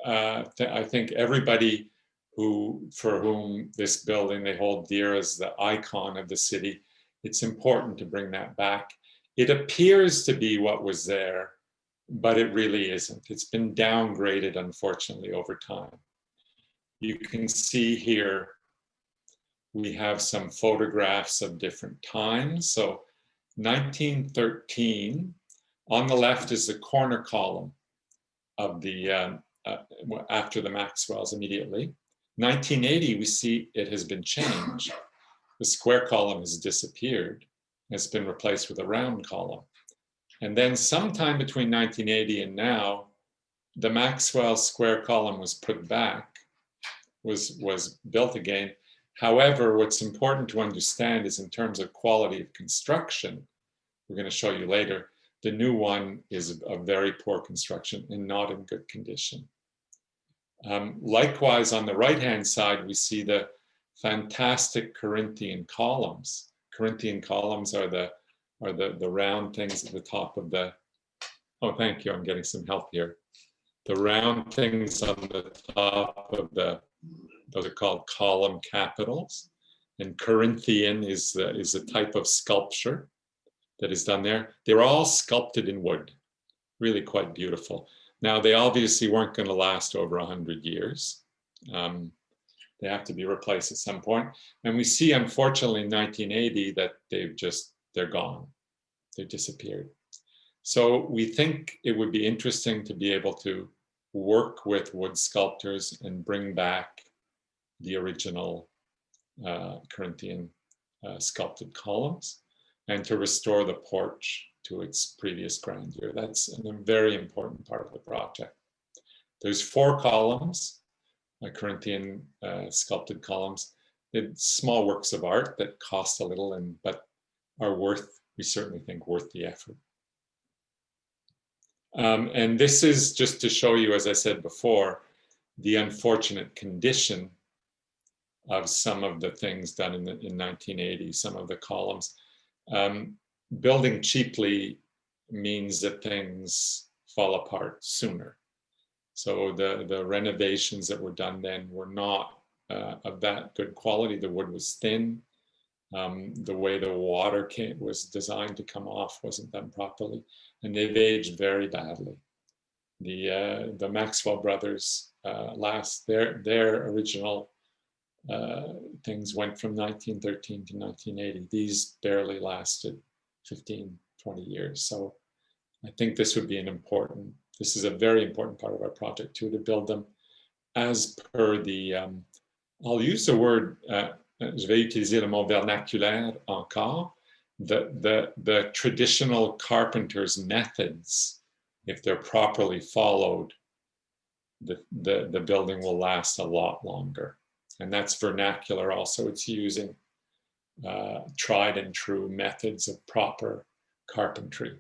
I think everybody for whom this building they hold dear as the icon of the city, it's important to bring that back. It appears to be what was there, but it really isn't. It's been downgraded, unfortunately, over time. You can see here, we have some photographs of different times. So 1913, on the left is the corner column of the, after the Maxwells immediately. 1980, we see it has been changed. The square column has disappeared. It's been replaced with a round column. And then sometime between 1980 and now, the Maxwell square column was put back, was built again. However, what's important to understand is in terms of quality of construction, we're going to show you later, the new one is of very poor construction and not in good condition. Likewise, on the right-hand side, we see the fantastic Corinthian columns. Corinthian columns are the round things at the top of the, oh, thank you, I'm getting some help here. The round things on the top of those are called column capitals. And Corinthian is a type of sculpture that is done there. They're all sculpted in wood, really quite beautiful. Now, they obviously weren't going to last over 100 years. They have to be replaced at some point. And we see, unfortunately, in 1980 that they're gone. They've disappeared. So we think it would be interesting to be able to work with wood sculptors and bring back the original Corinthian sculpted columns and to restore the porch to its previous grandeur. That's a very important part of the project. There's 4 columns, Corinthian sculpted columns. They're small works of art that cost a little, but are worth, we certainly think, worth the effort. And this is just to show you, as I said before, the unfortunate condition of some of the things done in 1980, some of the columns. Building cheaply means that things fall apart sooner. So the renovations that were done then were not of that good quality. The wood was thin. The way the water was designed to come off wasn't done properly, and they've aged very badly. The Maxwell Brothers their original things went from 1913 to 1980. These barely lasted 15, 20 years. So I think this would be this is a very important part of our project too, to build them as per the, I'll use the word, je vais utiliser le mot vernaculaire encore, the traditional carpenter's methods. If they're properly followed, the building will last a lot longer. And that's vernacular also. It's using tried and true methods of proper carpentry.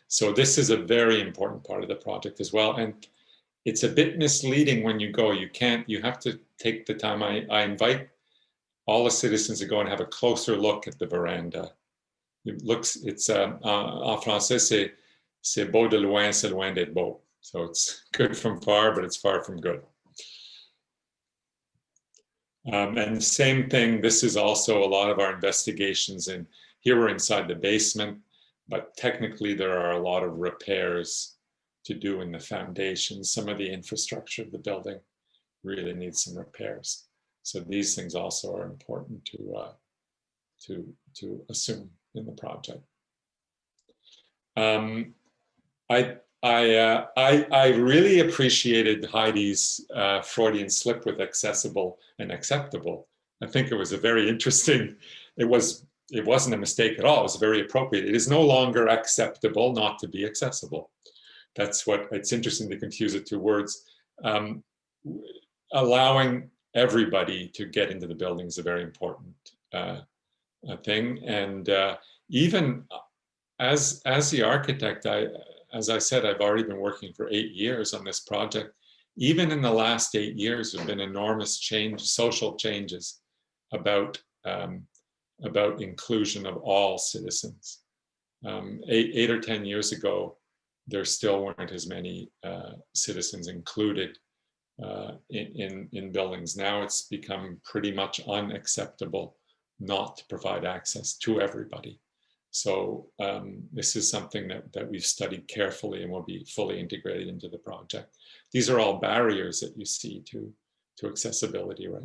So this is a very important part of the project as well. And it's a bit misleading when you go. You have to take the time. I invite all the citizens to go and have a closer look at the veranda. It's en français, c'est beau de loin, c'est loin d'être beau. So it's good from far, but it's far from good. And same thing, this is also a lot of our investigations, and here we're inside the basement, but technically there are a lot of repairs to do in the foundation. Some of the infrastructure of the building really needs some repairs. So these things also are important to assume in the project. I really appreciated Heidi's Freudian slip with accessible and acceptable. I think it was a very interesting, it wasn't a mistake at all. It was very appropriate. It is no longer acceptable not to be accessible. That's what, it's interesting to confuse the two words. Allowing everybody to get into the building is a very important thing. And even as the architect, as I said, I've already been working for 8 years on this project. Even in the last 8 years, there have been enormous social changes about inclusion of all citizens. 8 or 10 years ago, there still weren't as many citizens included in buildings. Now it's become pretty much unacceptable not to provide access to everybody. So this is something that we've studied carefully and will be fully integrated into the project. These are all barriers that you see to accessibility right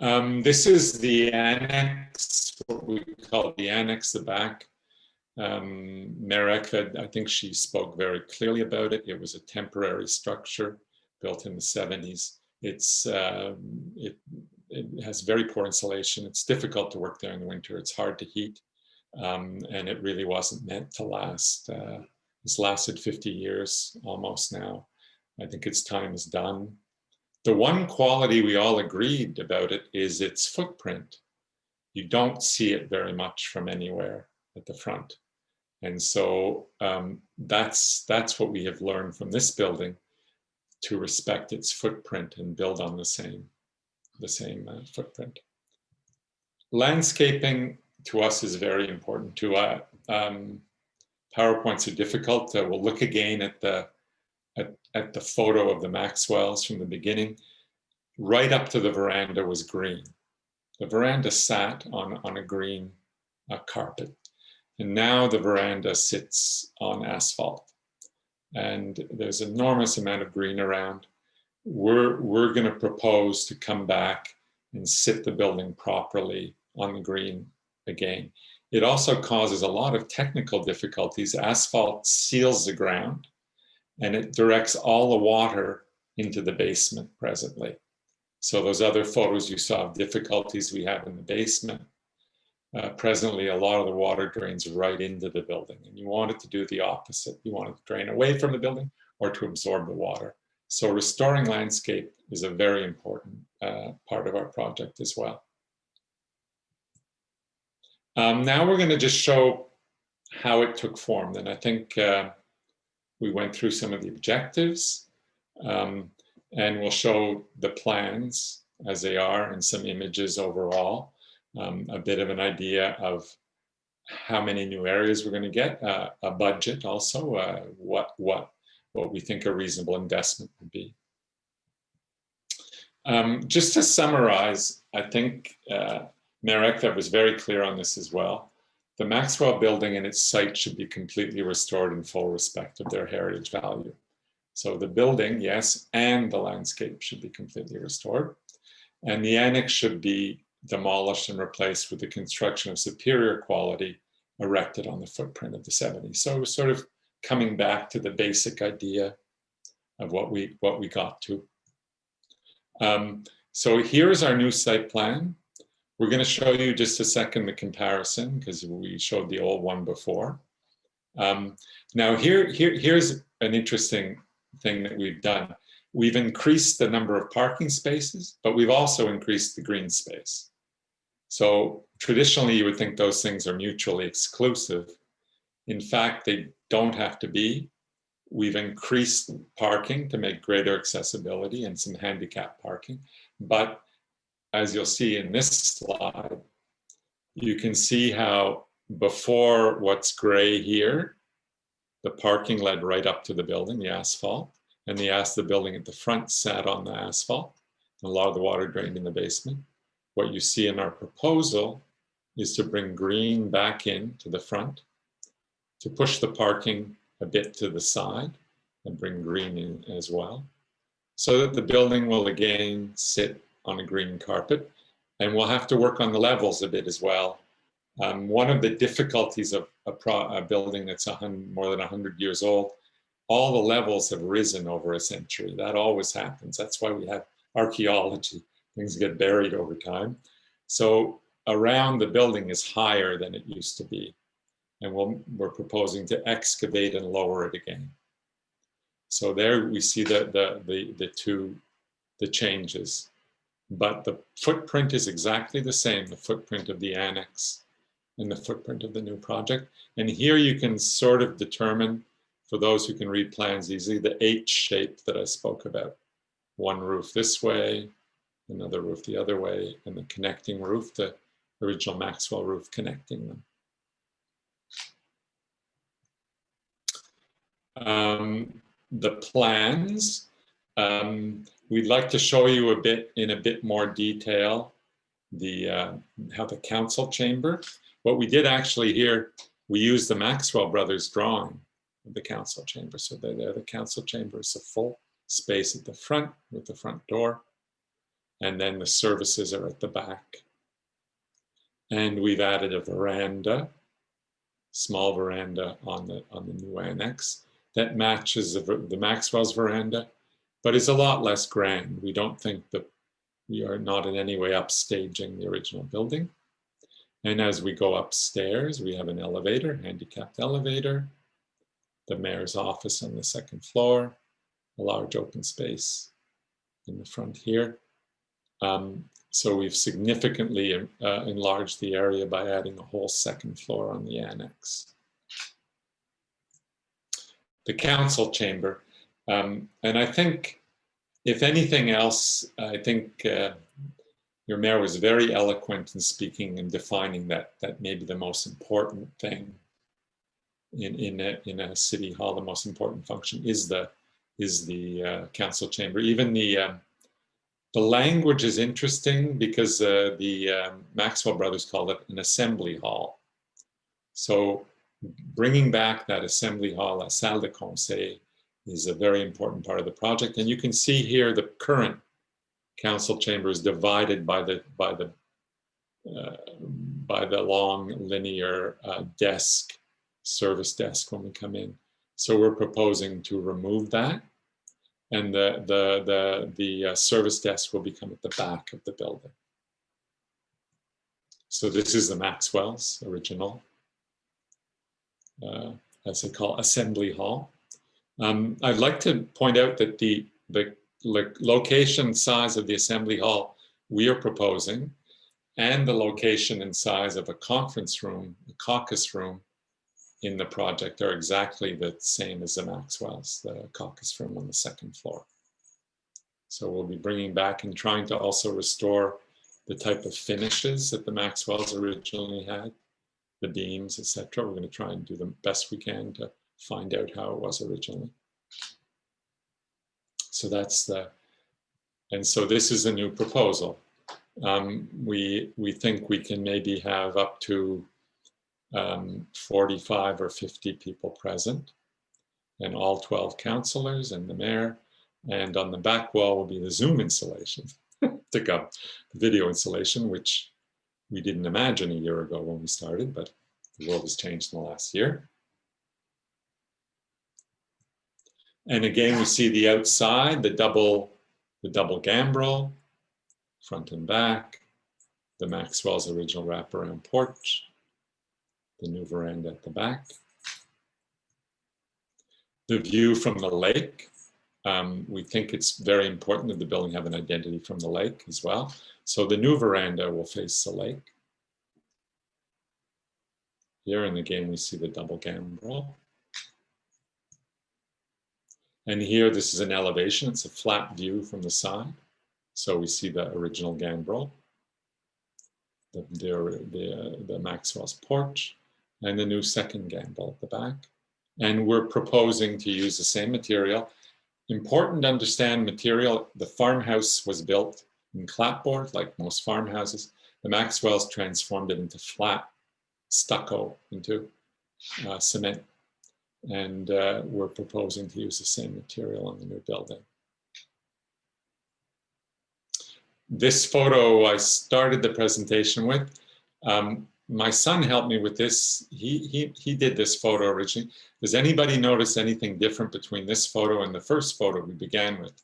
now. This is the annex, what we call the annex, the back. Mayor Ekved, I think she spoke very clearly about it. It was a temporary structure built in the 70s. It has very poor insulation. It's difficult to work there in the winter. It's hard to heat. And it really wasn't meant to last. It's lasted 50 years almost now. I think its time is done. The one quality we all agreed about it is its footprint. You don't see it very much from anywhere at the front. And so that's what we have learned from this building, to respect its footprint and build on the same footprint. Landscaping to us is very important too. PowerPoints are difficult. We'll look again at the photo of the Maxwells from the beginning. Right up to the veranda was green. The veranda sat on a green carpet. And now the veranda sits on asphalt. And there's an enormous amount of green around. We're going to propose to come back and sit the building properly on the green again. It also causes a lot of technical difficulties. Asphalt seals the ground and it directs all the water into the basement presently. So those other photos you saw of difficulties we have in the basement, presently a lot of the water drains right into the building, and you want it to do the opposite. You want it to drain away from the building or to absorb the water. So restoring landscape is a very important part of our project as well. Now we're going to just show how it took form. And I think we went through some of the objectives, and we'll show the plans as they are and some images overall, a bit of an idea of how many new areas we're going to get, a budget also, what we think a reasonable investment would be. Just to summarize, I think Mayor Ekvev was very clear on this as well. The Maxwell building and its site should be completely restored in full respect of their heritage value. So the building, yes, and the landscape should be completely restored. And the annex should be demolished and replaced with the construction of superior quality erected on the footprint of the 70s. So it was sort of coming back to the basic idea of what we got to. So here's our new site plan. We're going to show you just a second the comparison because we showed the old one before. Now here's an interesting thing that we've done. We've increased the number of parking spaces, but we've also increased the green space. So traditionally you would think those things are mutually exclusive. In fact, they don't have to be. We've increased parking to make greater accessibility and some handicap parking. But as you'll see in this slide, you can see how before what's gray here, the parking led right up to the building, the asphalt, and the building at the front sat on the asphalt. And a lot of the water drained in the basement. What you see in our proposal is to bring green back in to the front, to push the parking a bit to the side and bring green in as well, so that the building will again sit on a green carpet. And we'll have to work on the levels a bit as well. One of the difficulties of a building that's more than 100 years old, all the levels have risen over a century. That always happens. That's why we have archaeology. Things get buried over time. So around the building is higher than it used to be. And we're proposing to excavate and lower it again. So there we see the changes. But the footprint is exactly the same, the footprint of the annex and the footprint of the new project. And here you can sort of determine, for those who can read plans easily, the H shape that I spoke about. One roof this way, another roof the other way, and the connecting roof, the original Maxwell roof connecting them. The plans, we'd like to show you in a bit more detail how the council chamber. What we did actually here, we used the Maxwell Brothers drawing of the council chamber. So there, the council chamber is a full space at the front with the front door, and then the services are at the back. And we've added a veranda, small veranda on the new annex that matches the Maxwell's veranda, but is a lot less grand. We don't think that we are not in any way upstaging the original building. And as we go upstairs, we have an elevator, handicapped elevator, the mayor's office on the second floor, a large open space in the front here. So we've significantly enlarged the area by adding a whole second floor on the annex. The council chamber, and I think, if anything else, I think your mayor was very eloquent in speaking and defining that maybe the most important thing in a city hall, the most important function is the council chamber. Even the language is interesting because the Maxwell Brothers called it an assembly hall. So bringing back that assembly hall, la salle de conseil, is a very important part of the project. And you can see here the current council chamber is divided by the long linear service desk when we come in. So we're proposing to remove that, and the service desk will become at the back of the building. So this is the Maxwell's original, as they call assembly hall. I'd like to point out that the location size of the assembly hall we are proposing, and the location and size of a conference room, a caucus room, in the project are exactly the same as the Maxwell's, the caucus room on the second floor. So we'll be bringing back and trying to also restore the type of finishes that the Maxwell's originally had, the beams, etc. We're going to try and do the best we can to find out how it was originally. So that's and so this is a new proposal. We think we can maybe have up to 45 or 50 people present, and all 12 councillors and the mayor. And on the back wall will be the Zoom installation to come, the video installation, which we didn't imagine a year ago when we started, but the world has changed in the last year. And again, we see the outside, the double gambrel, front and back, the Maxwell's original wraparound porch, the new veranda at the back. The view from the lake. We think it's very important that the building have an identity from the lake as well. So the new veranda will face the lake. Here, and again, we see the double gambrel. And here, this is an elevation. It's a flat view from the side. So we see the original gambrel, the Maxwell's porch, and the new second gambrel at the back. And we're proposing to use the same material. Important to understand material. The farmhouse was built in clapboard, like most farmhouses. The Maxwell's transformed it into flat stucco, into cement. And we're proposing to use the same material in the new building. This photo I started the presentation with. My son helped me with this. He did this photo originally. Does anybody notice anything different between this photo and the first photo we began with?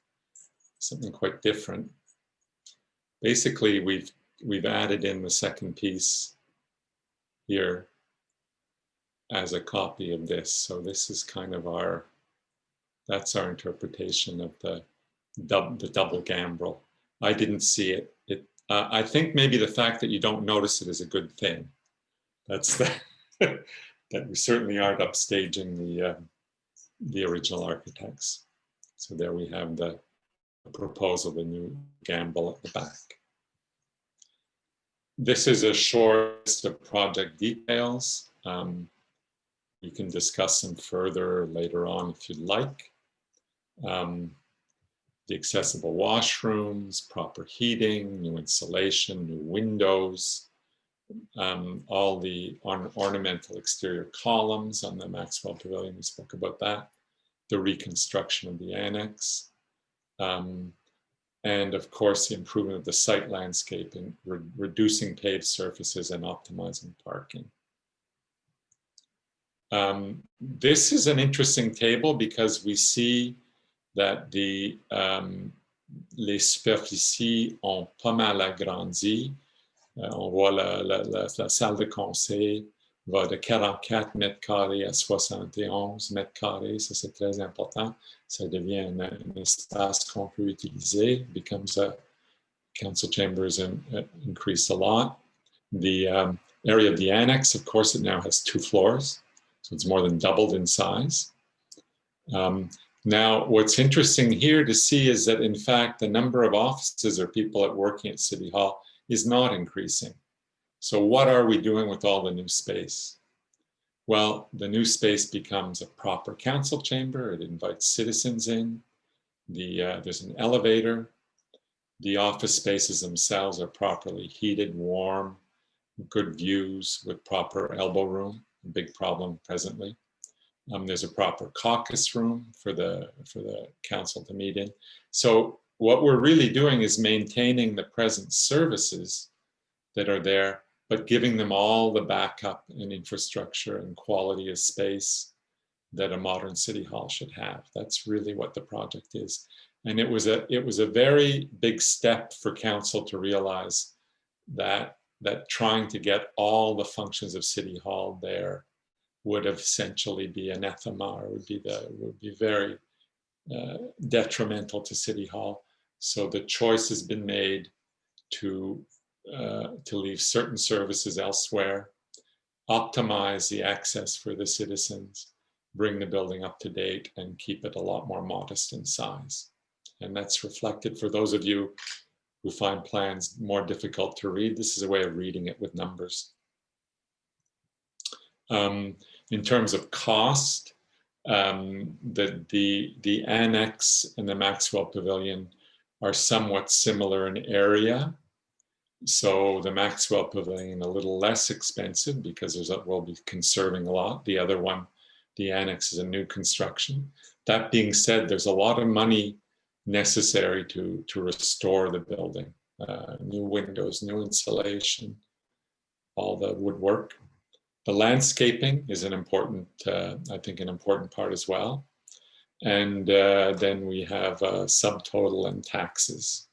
Something quite different. Basically, we've added in the second piece here as a copy of this. So this is kind of that's our interpretation of the double gambrel. I didn't see it. I think maybe the fact that you don't notice it is a good thing. That's that we certainly aren't upstaging the original architects. So there we have the proposal, the new gambrel at the back. This is a short list of project details. You can discuss them further later on if you'd like. The accessible washrooms, proper heating, new insulation, new windows, all the ornamental exterior columns on the Maxwell Pavilion, we spoke about that, the reconstruction of the annex, and of course the improvement of the site landscape and reducing paved surfaces and optimizing parking. This is an interesting table because we see that les superficies ont pas mal agrandi. On voit la salle de conseil va de 44 mètres carrés à 71 mètres carrés. Ça, c'est très important. Ça devient un espace qu'on peut utiliser. Becomes a council chambers increased a lot. The area of the annex, of course, it now has 2 floors. So it's more than doubled in size. Now, what's interesting here to see is that, in fact, the number of offices or people working at City Hall is not increasing. So what are we doing with all the new space? Well, the new space becomes a proper council chamber. It invites citizens in. There's an elevator. The office spaces themselves are properly heated, warm, good views with proper elbow room, a big problem presently. There's a proper caucus room for the council to meet in. So what we're really doing is maintaining the present services that are there, but giving them all the backup and infrastructure and quality of space that a modern city hall should have. That's really what the project is. And it was a very big step for council to realize that trying to get all the functions of City Hall there would essentially be anathema, or would be very detrimental to City Hall. So the choice has been made to leave certain services elsewhere optimize the access for the citizens, bring the building up to date, and keep it a lot more modest in size. And that's reflected for those of you who find plans more difficult to read. This is a way of reading it with numbers. In terms of cost, the annex and the Maxwell Pavilion are somewhat similar in area. So the Maxwell Pavilion a little less expensive because we'll be conserving a lot. The other one, the annex, is a new construction. That being said, there's a lot of money necessary to restore the building. New windows, new insulation, all the woodwork. The landscaping is an important, I think, an important part as well. And then we have subtotal and taxes.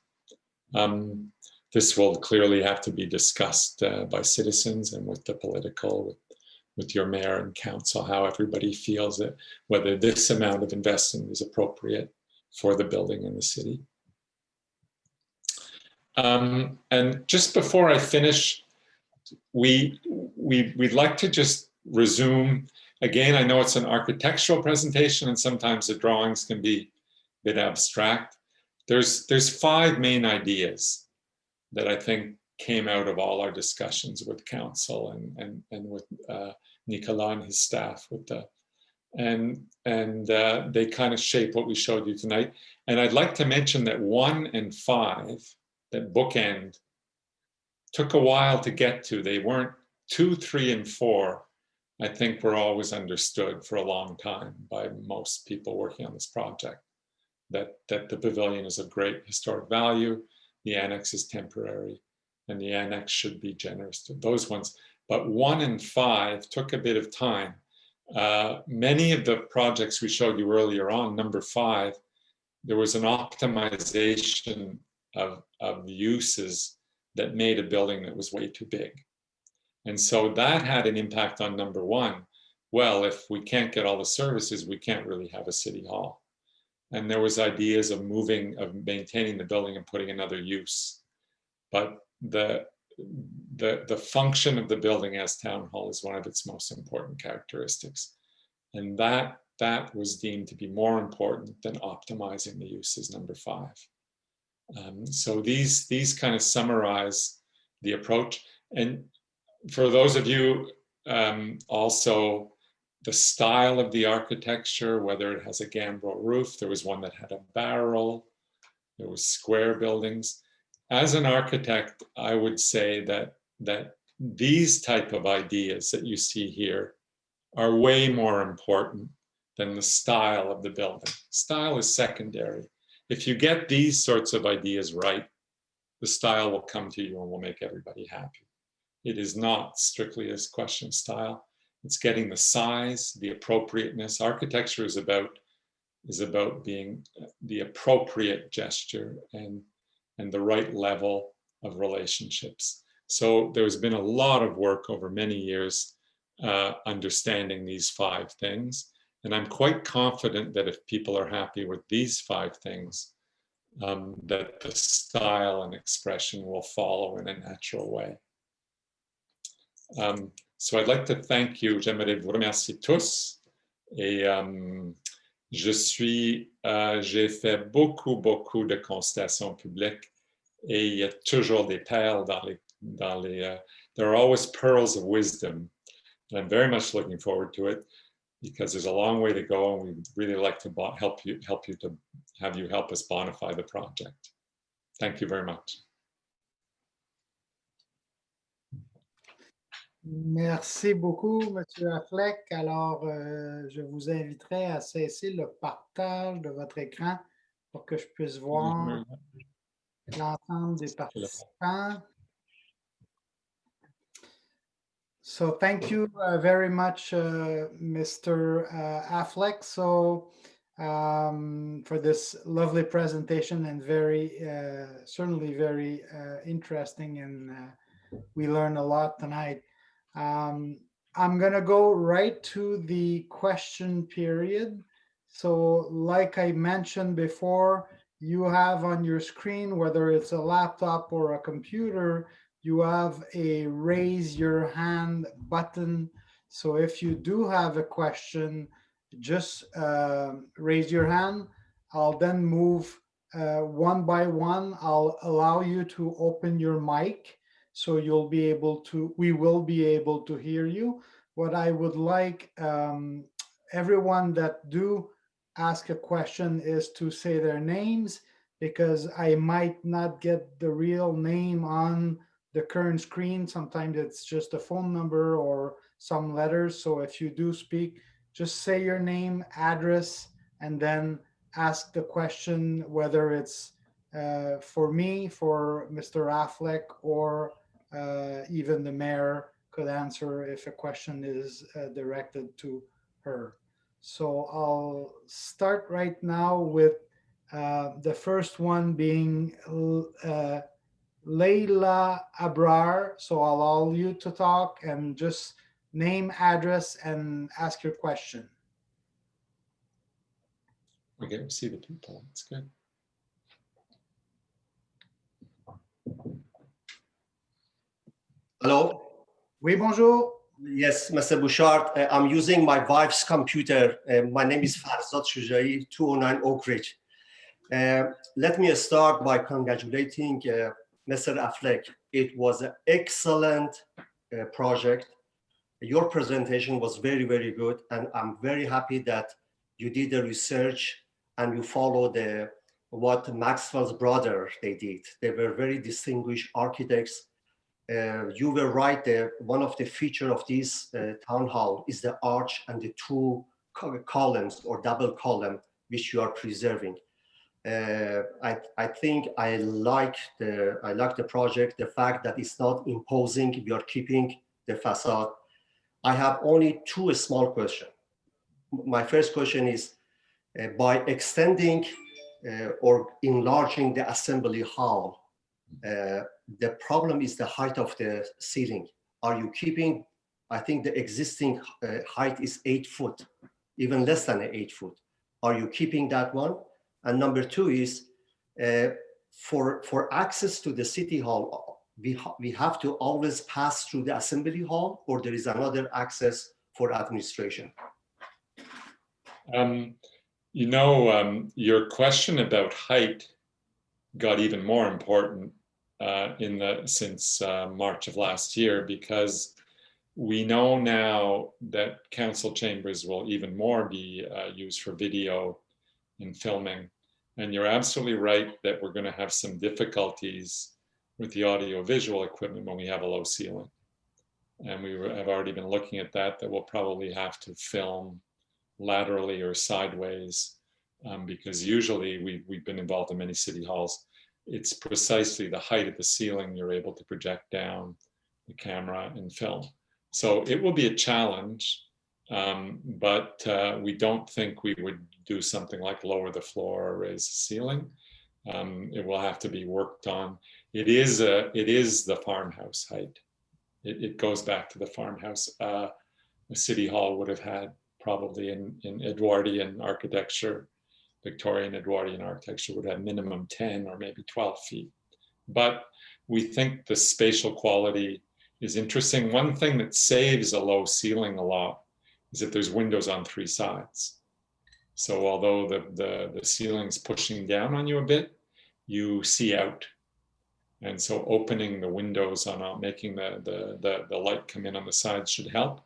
This will clearly have to be discussed by citizens and with the political, with your mayor and council, how everybody feels it, whether this amount of investment is appropriate for the building in the city. And just before I finish, we'd like to just resume. Again, I know it's an architectural presentation and sometimes the drawings can be a bit abstract. There's 5 main ideas that I think came out of all our discussions with council and with Nicolas and his staff and they kind of shape what we showed you tonight. And I'd like to mention that 1 and 5, that bookend, took a while to get to. They weren't 2, 3, and 4. I think were always understood for a long time by most people working on this project, that the pavilion is of great historic value, the annex is temporary, and the annex should be generous to those ones. But 1 and 5 took a bit of time. Many of the projects we showed you earlier on, number 5, there was an optimization of uses that made a building that was way too big. And so that had an impact on number 1. Well, if we can't get all the services, we can't really have a city hall. And there was ideas of maintaining the building and putting another use. But the function of the building as town hall is one of its most important characteristics. And that was deemed to be more important than optimizing the uses, number 5. So these kind of summarize the approach. And for those of you also, the style of the architecture, whether it has a gambrel roof, there was one that had a barrel, there was square buildings. As an architect, I would say that these type of ideas that you see here are way more important than the style of the building. Style is secondary. If you get these sorts of ideas right, the style will come to you and will make everybody happy. It is not strictly a question of style. It's getting the size, the appropriateness. Architecture is about being the appropriate gesture and the right level of relationships. So there's been a lot of work over many years understanding these 5 things. And I'm quite confident that if people are happy with these 5 things, that the style and expression will follow in a natural way. So I'd like to thank you. J'aimerais vous remercier tous. Et j'ai fait beaucoup de consultations publiques. Et il y a toujours des perles dans les there are always pearls of wisdom. And I'm very much looking forward to it because there's a long way to go, and we'd really like to help you to have you help us bonify the project. Thank you very much. Merci beaucoup, Monsieur Affleck. Alors, je vous inviterai à cesser le partage de votre écran pour que je puisse voir l'ensemble des participants. So thank you very much, Mr. Affleck, for this lovely presentation and certainly very interesting, and we learned a lot tonight. I'm going to go right to the question period. So like I mentioned before, you have on your screen, whether it's a laptop or a computer, you have a raise your hand button. So if you do have a question, just raise your hand. I'll then move one by one. I'll allow you to open your mic so you'll be able to, we will be able to hear you. What I would like everyone that do ask a question is to say their names, because I might not get the real name on the current screen. Sometimes it's just a phone number or some letters. So if you do speak, just say your name, address, and then ask the question, whether it's for me, for Mr. Affleck, or even the mayor could answer if a question is directed to her. So I'll start right now with the first one being Leila Abrar. So I'll allow you to talk and just name, address, and ask your question. We get to see the people. It's good. Hello. Oui, bonjour. Yes, Mr. Bouchard. I'm using my wife's computer. My name is Farzad Shujai, 209 Oak Ridge. Let me start by congratulating Mr. Affleck. It was an excellent project. Your presentation was very, very good. And I'm very happy that you did the research and you followed what Maxwell's brothers they did. They were very distinguished architects. You were right there. One of the features of this town hall is the arch and the two columns or double column, which you are preserving. I think I like the project, the fact that it's not imposing, we are keeping the facade. I have only two small questions. My first question is, by extending or enlarging the assembly hall, the problem is the height of the ceiling. Are you keeping, I think the existing height is 8 foot, even less than 8 foot. Are you keeping that one? And number two is, for access to the city hall, we have to always pass through the assembly hall, or there is another access for administration? You know, your question about height got even more important since March of last year, because we know now that council chambers will even more be used for video and filming. And you're absolutely right that we're going to have some difficulties with the audio-visual equipment when we have a low ceiling. And we have already been looking at that we'll probably have to film laterally or sideways, because usually we've been involved in many city halls. It's precisely the height of the ceiling you're able to project down the camera and film. So it will be a challenge, but we don't think we would do something like lower the floor or raise the ceiling. It will have to be worked on. It is the farmhouse height. It goes back to the farmhouse. A city hall would have had probably in Edwardian architecture, Victorian Edwardian architecture would have minimum 10 or maybe 12 feet. But we think the spatial quality is interesting. One thing that saves a low ceiling a lot is that there's windows on 3 sides. So although the ceiling's pushing down on you a bit, you see out. And so opening the windows on making the light come in on the sides should help.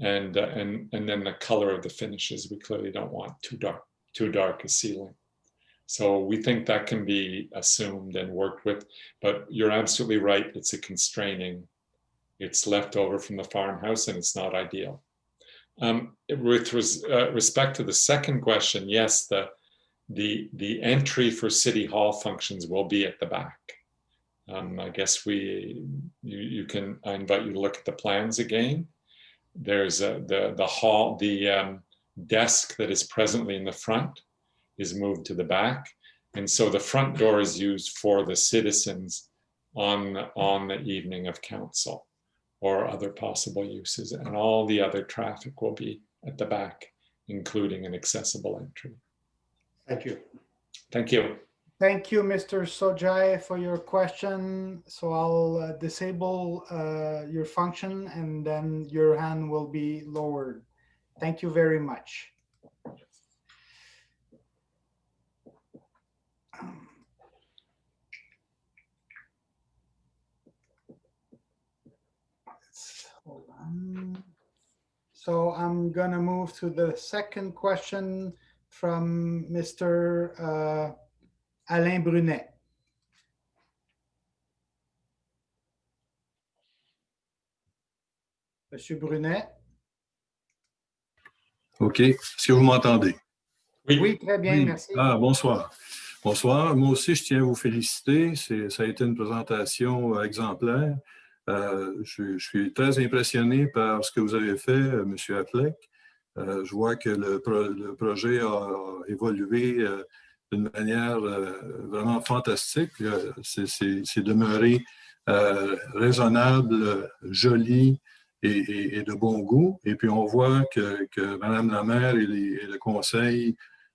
And then the color of the finishes, we clearly don't want too dark a ceiling. So we think that can be assumed and worked with, but you're absolutely right. It's a constraining, it's left over from the farmhouse and it's not ideal. With respect to the second question, yes, the entry for city hall functions will be at the back. I guess I invite you to look at the plans again. There's the hall, the desk that is presently in the front is moved to the back. And so the front door is used for the citizens on the evening of council or other possible uses. And all the other traffic will be at the back, including an accessible entry. Thank you. Thank you. Thank you, Mr. Sojai, for your question. So I'll disable your function and then your hand will be lowered. Thank you very much. Hold on. So I'm gonna move to the second question from Mr. Alain Brunet. Monsieur Brunet. OK. Est-ce que vous m'entendez? Oui. Oui, très bien, Oui. merci. Ah, bonsoir. Bonsoir. Moi aussi, je tiens à vous féliciter. Ça a été une présentation exemplaire. Je suis très impressionné par ce que vous avez fait, M. Affleck. Je vois que le projet a évolué d'une manière vraiment fantastique. C'est demeuré raisonnable, joli et de bon goût. Et puis, on voit que Mme la maire et le conseil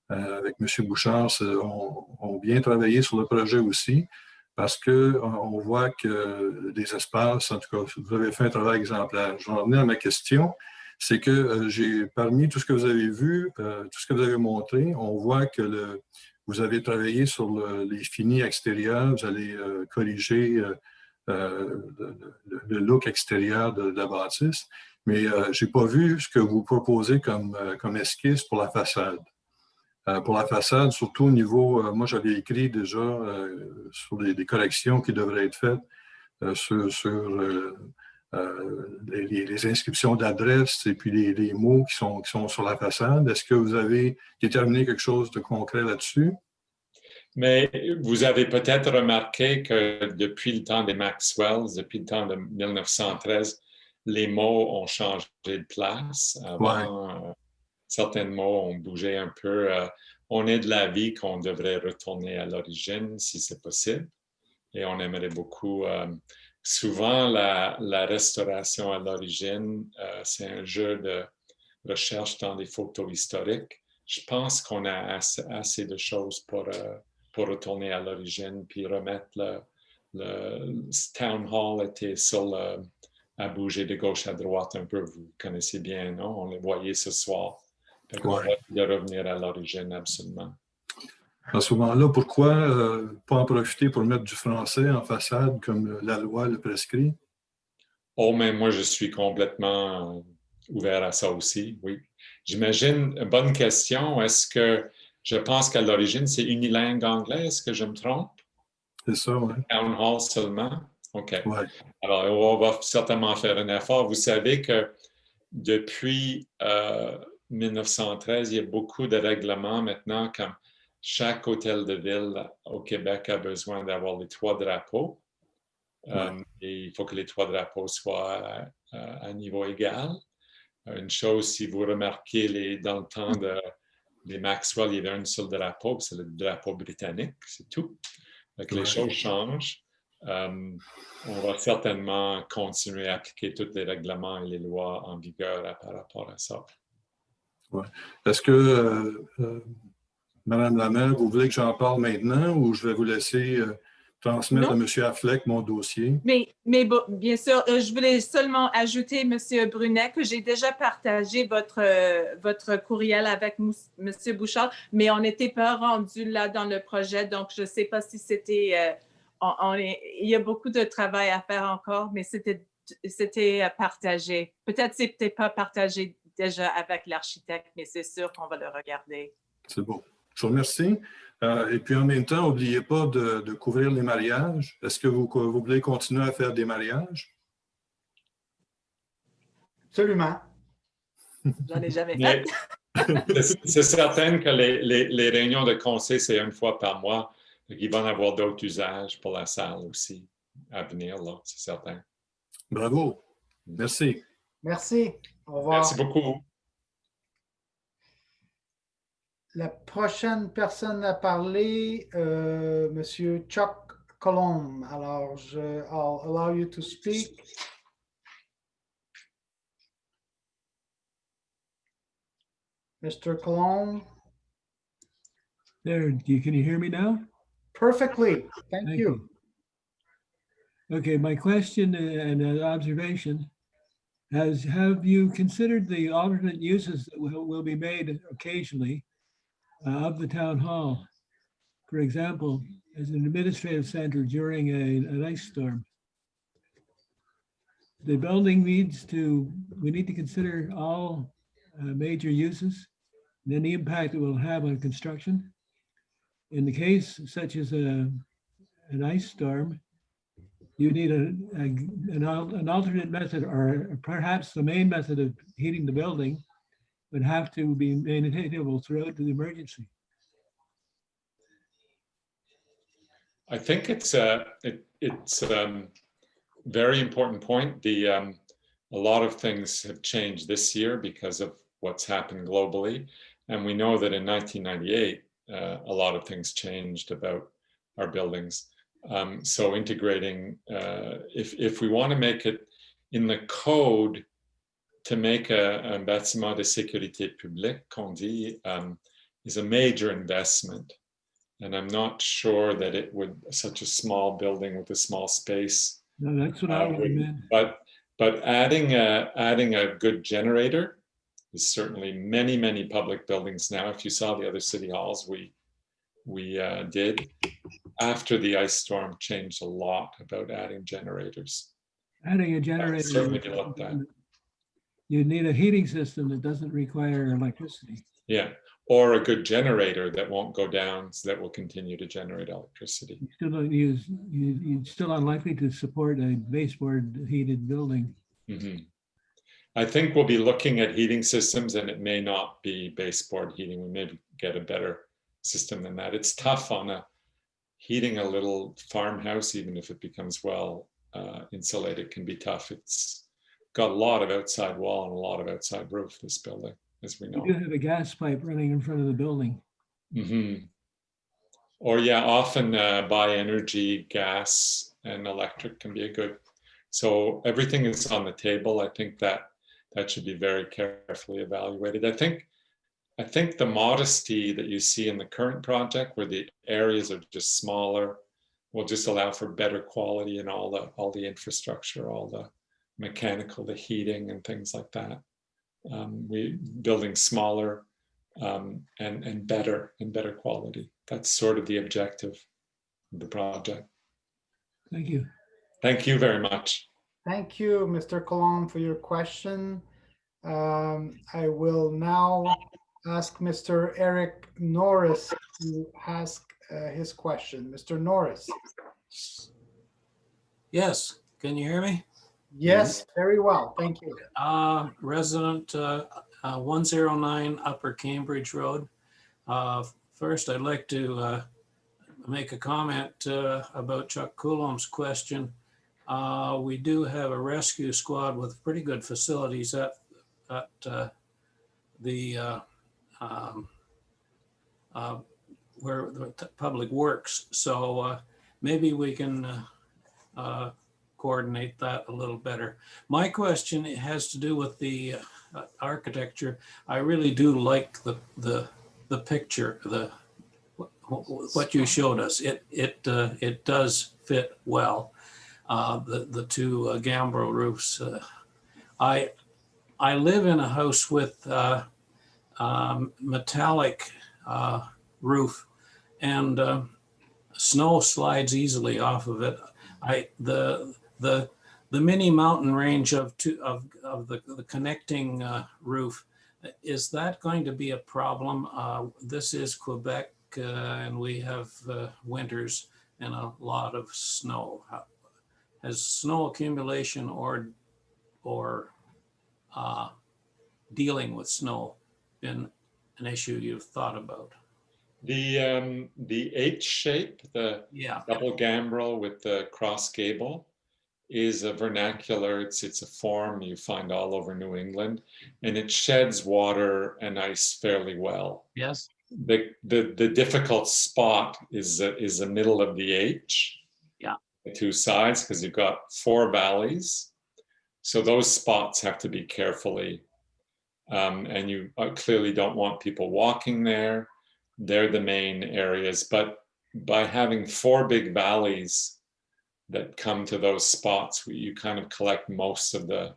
avec M. Bouchard ont bien travaillé sur le projet aussi, parce qu'on voit que des espaces, en tout cas, vous avez fait un travail exemplaire. Je vais en venir à ma question. C'est que parmi tout ce que vous avez vu, tout ce que vous avez montré, on voit que vous avez travaillé sur les finis extérieurs, vous allez corriger le look extérieur de la bâtisse, mais je n'ai pas vu ce que vous proposez comme esquisse pour la façade. Pour la façade, surtout au niveau, moi j'avais écrit déjà sur des corrections qui devraient être faites sur les inscriptions d'adresse et puis les mots qui sont sur la façade. Est-ce que vous avez déterminé quelque chose de concret là-dessus? Mais vous avez peut-être remarqué que depuis le temps des Maxwells, depuis le temps de 1913, les mots ont changé de place. Avant, certains mots ont bougé un peu. On est de l'avis qu'on devrait retourner à l'origine si c'est possible. Et on aimerait beaucoup. Souvent, la restauration à l'origine, c'est un jeu de recherche dans des photos historiques. Je pense qu'on a assez de choses pour retourner à l'origine puis remettre le Town Hall était à bouger de gauche à droite un peu. Vous connaissez bien, non? On les voyait ce soir. On va de revenir à l'origine, absolument. À ce moment-là, pourquoi pas en profiter pour mettre du français en façade comme la loi le prescrit? Oh, mais moi, je suis complètement ouvert à ça aussi, oui. J'imagine, bonne question, est-ce que je pense qu'à l'origine, c'est unilingue anglais, est-ce que je me trompe? C'est ça, oui. Town Hall seulement? OK. Ouais. Alors, on va certainement faire un effort. Vous savez que depuis 1913, il y a beaucoup de règlements maintenant, comme chaque hôtel de ville au Québec a besoin d'avoir les 3 drapeaux. Et il faut que les 3 drapeaux soient à niveau égal. Une chose, si vous remarquez, dans le temps des Maxwell, il y avait un seul drapeau, c'est le drapeau britannique, c'est tout. Donc, les choses changent. On va certainement continuer à appliquer tous les règlements et les lois en vigueur par rapport à ça. Ouais. Est-ce que, Madame la maire, vous voulez que j'en parle maintenant ou je vais vous laisser transmettre à M. Affleck mon dossier? Mais bon, bien sûr, je voulais seulement ajouter, M. Brunet, que j'ai déjà partagé votre courriel avec M. Bouchard, mais on n'était pas rendu là dans le projet, donc je ne sais pas si c'était... il y a beaucoup de travail à faire encore, mais c'était partagé. Peut-être c'est peut-être pas partagé déjà avec l'architecte, mais c'est sûr qu'on va le regarder. C'est beau. Je vous remercie. Et puis en même temps, n'oubliez pas de couvrir les mariages. Est-ce que vous voulez continuer à faire des mariages? Absolument. J'en ai jamais fait. C'est certain que les réunions de conseil, c'est une fois par mois. Il va y avoir d'autres usages pour la salle aussi à venir, là, c'est certain. Bravo. Merci. Merci. Au revoir. Merci beaucoup. La prochaine personne à parler, Monsieur Chuck Colomb. Alors, I'll allow you to speak. Mr. Colomb. There, can you hear me now? perfectly. Thank Thank you. you. Okay, my question and observation have you considered the alternate uses that will be made occasionally of the town hall? For example, as an administrative center during an ice storm. The building we need to consider all major uses and then the impact it will have on construction. In the case such as an ice storm, you need an alternate method, or perhaps the main method of heating the building would have to be maintainable throughout the emergency. I think it's a very important point. A lot of things have changed this year because of what's happened globally, and we know that in 1998 a lot of things changed about our buildings. So integrating, if we want to make it in the code to make un bâtiment de sécurité publique, qu'on dit, is a major investment. And I'm not sure that it would, such a small building with a small space. No, that's what I meant. But adding a good generator is certainly many public buildings now. If you saw the other city halls we did, after the ice storm, changed a lot about adding generators. Adding a generator. Certainly be looked at. You need a heating system that doesn't require electricity. Yeah, or a good generator that won't go down, so that will continue to generate electricity. You still don't use, you're still unlikely to support a baseboard heated building. Mm-hmm. I think we'll be looking at heating systems, and it may not be baseboard heating. We may get a better system than that. It's tough on heating a little farmhouse, even if it becomes well insulated, can be tough. It's got a lot of outside wall and a lot of outside roof, this building, as we know. You do have a gas pipe running in front of the building. Mm-hmm. Or yeah, often by energy, gas and electric can be a good. So everything is on the table. I think that should be very carefully evaluated. I think the modesty that you see in the current project, where the areas are just smaller, will just allow for better quality in all the infrastructure, all the mechanical, the heating and things like that. We building smaller and better quality. That's sort of the objective of the project. Thank you. Thank you very much. Thank you, Mr. Colomb, for your question. I will now ask Mr. Eric Norris to ask his question. Mr. Norris. Yes, can you hear me? Yes, very well. Thank you. Resident 109 Upper Cambridge Road. First, I'd like to make a comment about Chuck Coulomb's question. We do have a rescue squad with pretty good facilities at where the public works. So maybe we can coordinate that a little better. My question has to do with the architecture. I really do like the picture, what you showed us. It does fit well. The two gambrel roofs. I live in a house with metallic roof, and snow slides easily off of it. The mini mountain range of the connecting roof, is that going to be a problem? This is Quebec, and we have winters and a lot of snow. Has snow accumulation or dealing with snow been an issue you've thought about? The H shape, the double gambrel with the cross gable, is a vernacular. It's a form you find all over New England, and it sheds water and ice fairly well. Yes. The difficult spot is the middle of the H. Yeah. The two sides, because you've got 4 valleys, so those spots have to be carefully. And you clearly don't want people walking there. They're the main areas, but by having 4 big valleys that come to those spots, you kind of collect most of the,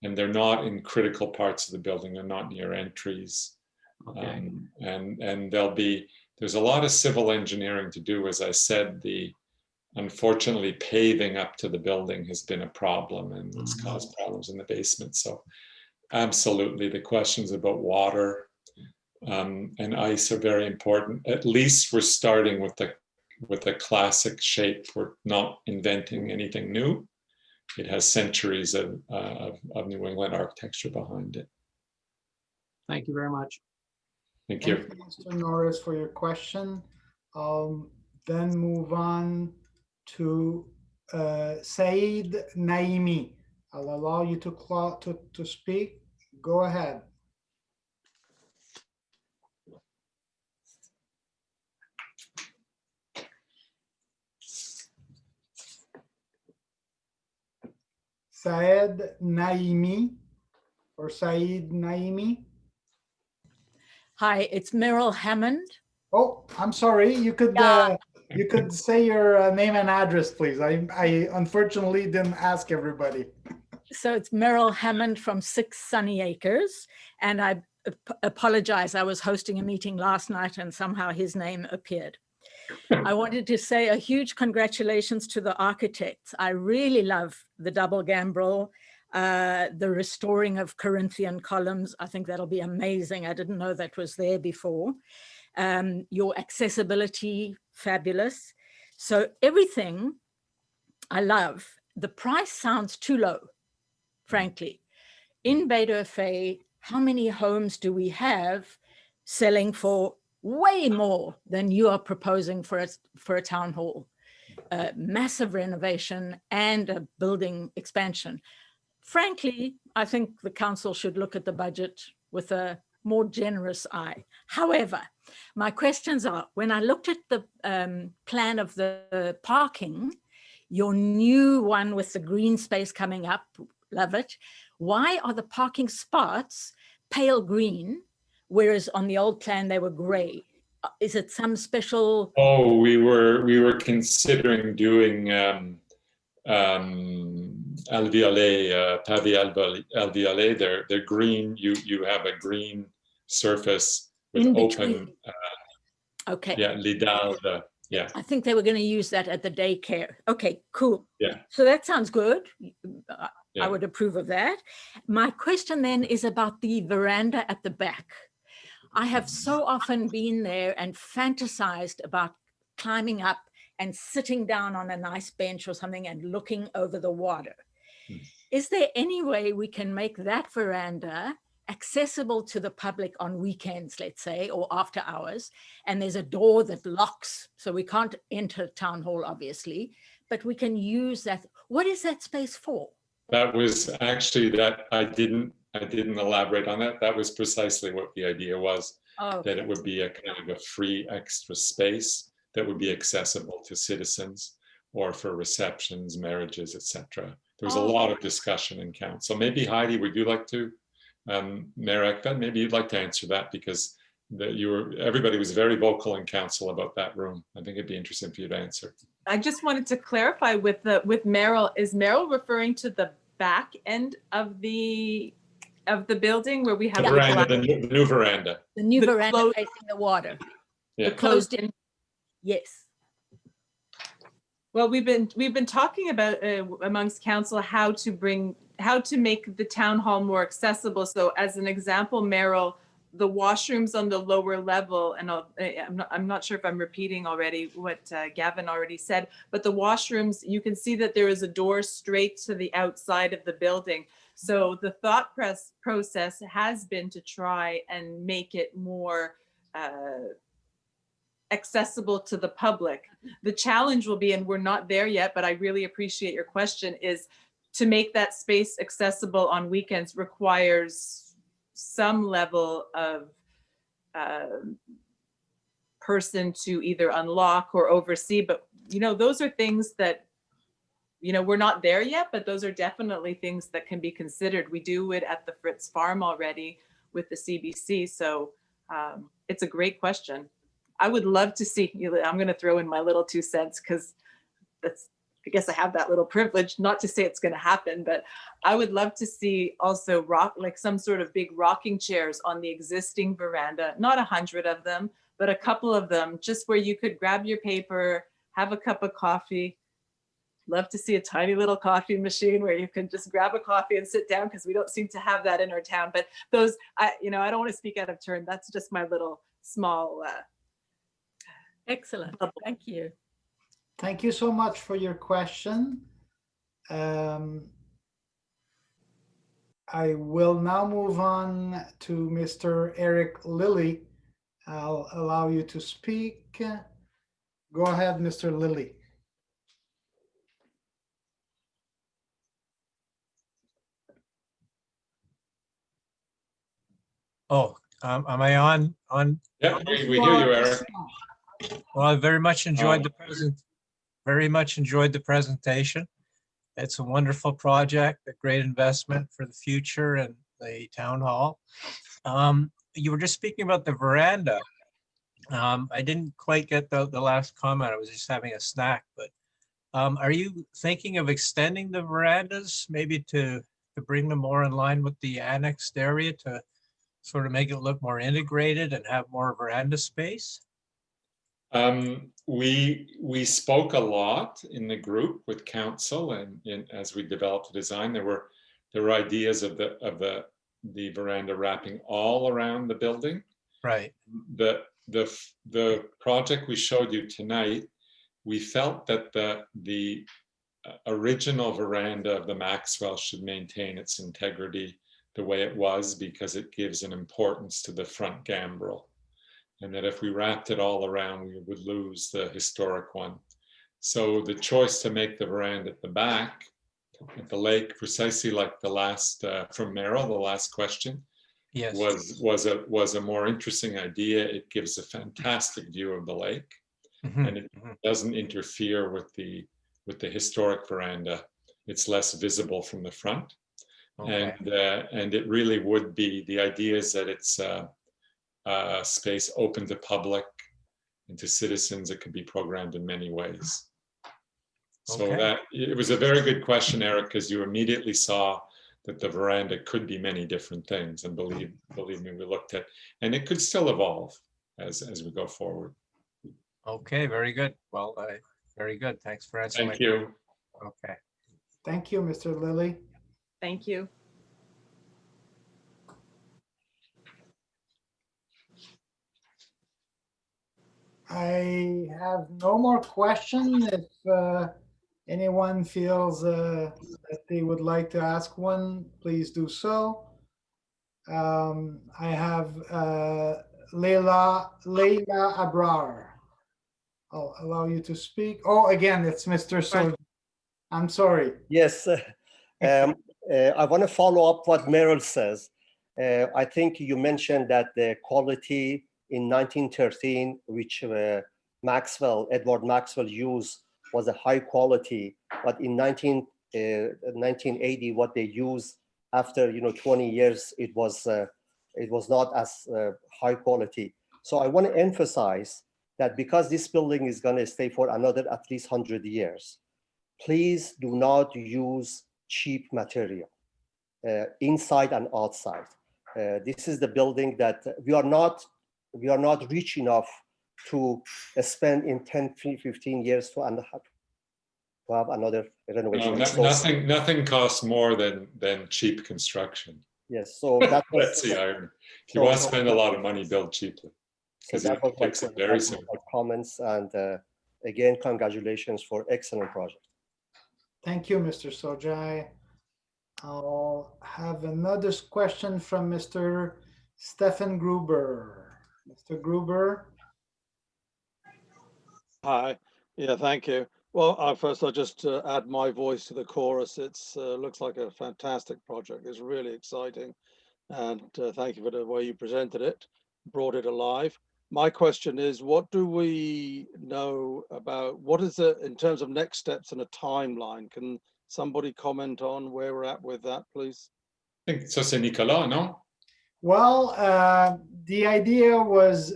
and they're not in critical parts of the building. They're not near entries. Okay. And there's a lot of civil engineering to do. As I said, unfortunately, paving up to the building has been a problem, and it's caused problems in the basement. So absolutely, the questions about water and ice are very important. At least we're starting with the classic shape. We're not inventing anything new. It has centuries of New England architecture behind it. Thank you very much. Thank you. Thank you, Mr. Norris, for your question. Then move on to Saeed Naimi. I'll allow you to speak. Go ahead. Saeed Naimi or Saeed Naimi. Hi, it's Meryl Hammond. Oh, I'm sorry. You could say your name and address, please. I unfortunately didn't ask everybody. So it's Meryl Hammond from 6 Sunny Acres, and I apologize. I was hosting a meeting last night and somehow his name appeared. I wanted to say a huge congratulations to the architects. I really love the double gambrel, the restoring of Corinthian columns. I think that'll be amazing. I didn't know that was there before. Your accessibility, fabulous. So everything I love. The price sounds too low, frankly. In Baie-D'Urfé, how many homes do we have selling for way more than you are proposing for a town hall? Massive renovation and a building expansion. Frankly, I think the council should look at the budget with a more generous eye. However, my questions are, when I looked at the plan of the parking, your new one with the green space coming up, love it. Why are the parking spots pale green, whereas on the old plan they were gray? Is it some special? Oh, we were considering doing alveoli, pavie alveoli. They're green. You have a green surface with open. Okay. Yeah, lidal. Yeah. I think they were going to use that at the daycare. Okay, cool. Yeah. So that sounds good. Yeah. I would approve of that. My question then is about the veranda at the back. I have so often been there and fantasized about climbing up and sitting down on a nice bench or something and looking over the water. Is there any way we can make that veranda accessible to the public on weekends, let's say, or after hours? And there's a door that locks, so we can't enter town hall, obviously, but we can use that. What is that space for? That was actually that I didn't elaborate on that. That was precisely what the idea was, that it would be a kind of a free extra space that would be accessible to citizens or for receptions, marriages, etc. There was a lot of discussion in council. Maybe Heidi, would you like to, Mayor Ekman, maybe you'd like to answer that, because everybody was very vocal in council about that room. I think it'd be interesting for you to answer. I just wanted to clarify with Meryl. Is Meryl referring to the back end of the building where we have the new veranda? The new veranda facing the water. Yeah. The closed in. Yes. Well, we've been talking about amongst council how to make the town hall more accessible. So as an example, Meryl, the washrooms on the lower level, and I'm not sure if I'm repeating already what Gavin already said, but the washrooms, you can see that there is a door straight to the outside of the building. So the thought process has been to try and make it more accessible to the public. The challenge will be, and we're not there yet, but I really appreciate your question, is to make that space accessible on weekends requires some level of person to either unlock or oversee. But, those are things that, we're not there yet, but those are definitely things that can be considered. We do it at the Fritz Farm already with the CBC. So it's a great question. I would love to see, I'm going to throw in my little 2 cents because that's, I guess I have that little privilege, not to say it's going to happen, but I would love to see also like some sort of big rocking chairs on the existing veranda, not 100 of them, but a couple of them, just where you could grab your paper, have a cup of coffee. Love to see a tiny little coffee machine where you can just grab a coffee and sit down, because we don't seem to have that in our town. But those, I don't want to speak out of turn. That's just my little small. Excellent. Thank you. Thank you so much for your question. I will now move on to Mr. Eric Lilly. I'll allow you to speak. Go ahead, Mr. Lilly. Oh, am I on? Yeah, we hear you, Eric. Well, I very much enjoyed the presentation. It's a wonderful project, a great investment for the future and the town hall. You were just speaking about the veranda. I didn't quite get the last comment. I was just having a snack, but are you thinking of extending the verandas, maybe to bring them more in line with the annexed area, to sort of make it look more integrated and have more veranda space? We spoke a lot in the group with council, and as we developed the design, there were ideas of the veranda wrapping all around the building. Right. The project we showed you tonight, we felt that the original veranda of the Maxwell should maintain its integrity the way it was, because it gives an importance to the front gambrel, and that if we wrapped it all around, we would lose the historic one. So the choice to make the veranda at the back, at the lake, precisely like the last from Merrill, the last question, yes, was a more interesting idea. It gives a fantastic view of the lake, and it doesn't interfere with the historic veranda. It's less visible from the front. Okay. And it really would be, the idea is that it's a space open to public and to citizens. It could be programmed in many ways. So okay. that it was a very good question, Eric, because you immediately saw that the veranda could be many different things, and believe me, we looked at, and it could still evolve as we go forward. Okay, very good. Well, very good. Thanks for answering. Thank you. Okay. Thank you, Mr. Lilly. Thank you. I have no more questions. If anyone feels that they would like to ask one, please do so. I have Leila Abrar. I'll allow you to speak. Oh, again, it's Mr. Soji. I'm sorry. Yes. I want to follow up what Merrill says. I think you mentioned that the quality in 1913, which Edward Maxwell used, was a high quality, but in 1980, what they used after 20 years, it was not as high quality. So I want to emphasize that because this building is going to stay for another at least 100 years, please do not use cheap material inside and outside. This is the building that we are not rich enough to spend in 10, 15 years to have another renovation. No, nothing costs more than cheap construction. Yes, so that's the irony. If you want to spend a lot of money, build cheaply. So that was makes it very simple. Comments, and again, congratulations for excellent project. Thank you, Mr. Sojai. I'll have another question from Mr. Stefan Gruber. Mr. Gruber. Hi. Yeah, thank you. Well, first I'll just add my voice to the chorus. It's looks like a fantastic project. It's really exciting, and thank you for the way you presented it, brought it alive. My question is, what do we know about, what is it in terms of next steps and a timeline? Can somebody comment on where we're at with that, please? I think so, c'est Nicolas, no? Well, the idea was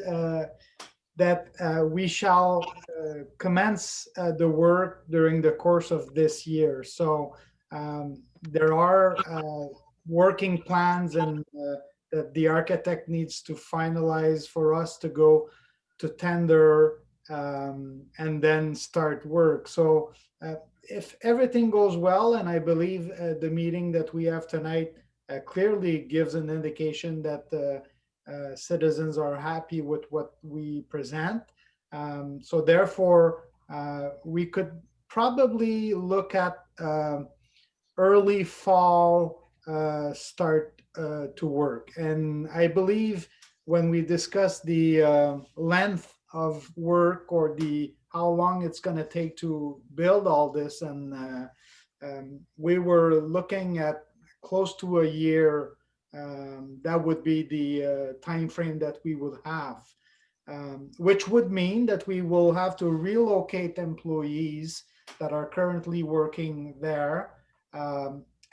that we shall commence the work during the course of this year. So there are working plans and that the architect needs to finalize for us to go to tender and then start work. So if everything goes well, and I believe the meeting that we have tonight clearly gives an indication that citizens are happy with what we present. So therefore, we could probably look at early fall start to work. And I believe when we discuss the length of work or the how long it's going to take to build all this, and we were looking at close to a year. That would be the time frame that we would have, which would mean that we will have to relocate employees that are currently working there.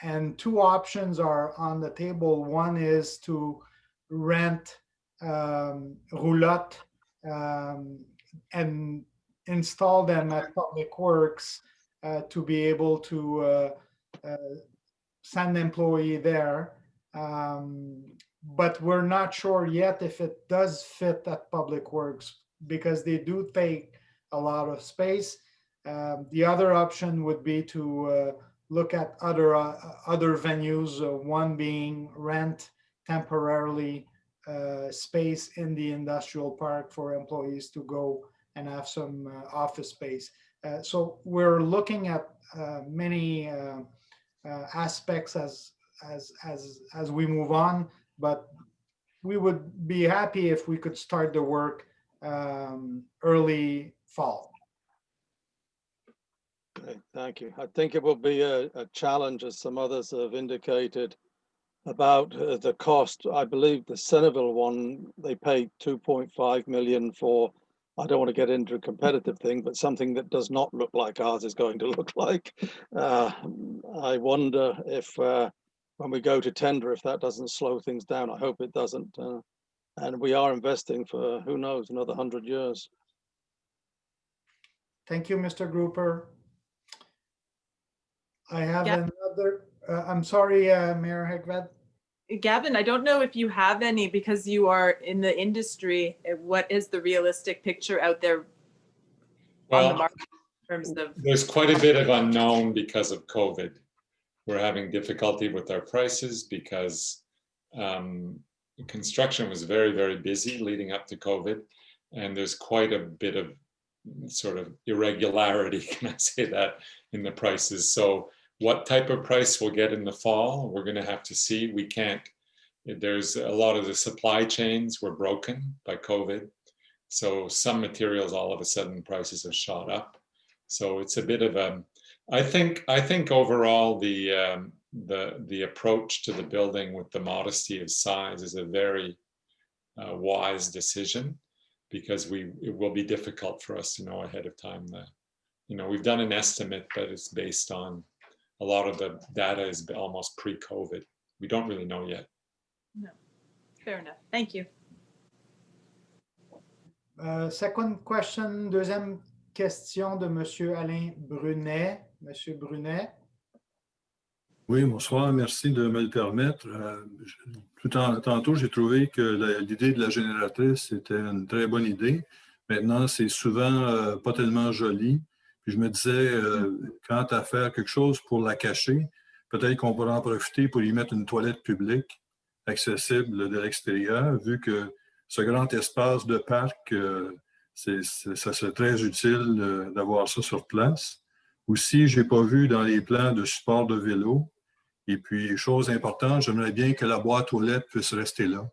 And two options are on the table. One is to rent roulotte and install them at Public Works to be able to send employee there. But we're not sure yet if it does fit at Public Works because they do take a lot of space. The other option would be to look at other venues, one being rent temporarily space in the industrial park for employees to go and have some office space. So we're looking at many aspects as we move on, but we would be happy if we could start the work early fall. Okay, thank you. I think it will be a challenge, as some others have indicated, about the cost. I believe the Centerville one, they paid 2.5 million for, I don't want to get into a competitive thing, but something that does not look like ours is going to look like. I wonder if when we go to tender, if that doesn't slow things down. I hope it doesn't. And we are investing for, who knows, another 100 years. Thank you, Mr. Grouper. I have another, I'm sorry, Mayor Hegvad. Gavin, I don't know if you have any, because you are in the industry. What is the realistic picture out there on the market in terms of? There's quite a bit of unknown because of COVID. We're having difficulty with our prices because construction was very, very busy leading up to COVID. And there's quite a bit of sort of irregularity, can I say that, in the prices. So what type of price we'll get in the fall, we're going to have to see. We can't, there's a lot of the supply chains were broken by COVID. So some materials, all of a sudden, prices have shot up. So it's a bit of a, I think overall the approach to the building with the modesty of size is a very wise decision, because it will be difficult for us to know ahead of time. We've done an estimate, but it's based on a lot of the data is almost pre-COVID. We don't really know yet. No, fair enough. Thank you. Second question, deuxième question de Monsieur Alain Brunet. Monsieur Brunet. Oui, bonsoir, merci de me le permettre. Tantôt, j'ai trouvé que l'idée de la génératrice était une très bonne idée. Maintenant, c'est souvent pas tellement joli. Puis je me disais, quant à faire quelque chose pour la cacher, peut-être qu'on pourrait en profiter pour y mettre une toilette publique accessible de l'extérieur, vu que ce grand espace de parc, ça serait très utile d'avoir ça sur place. Aussi, je n'ai pas vu dans les plans de support de vélo. Et puis, chose importante, j'aimerais bien que la boîte aux lettres puisse rester là.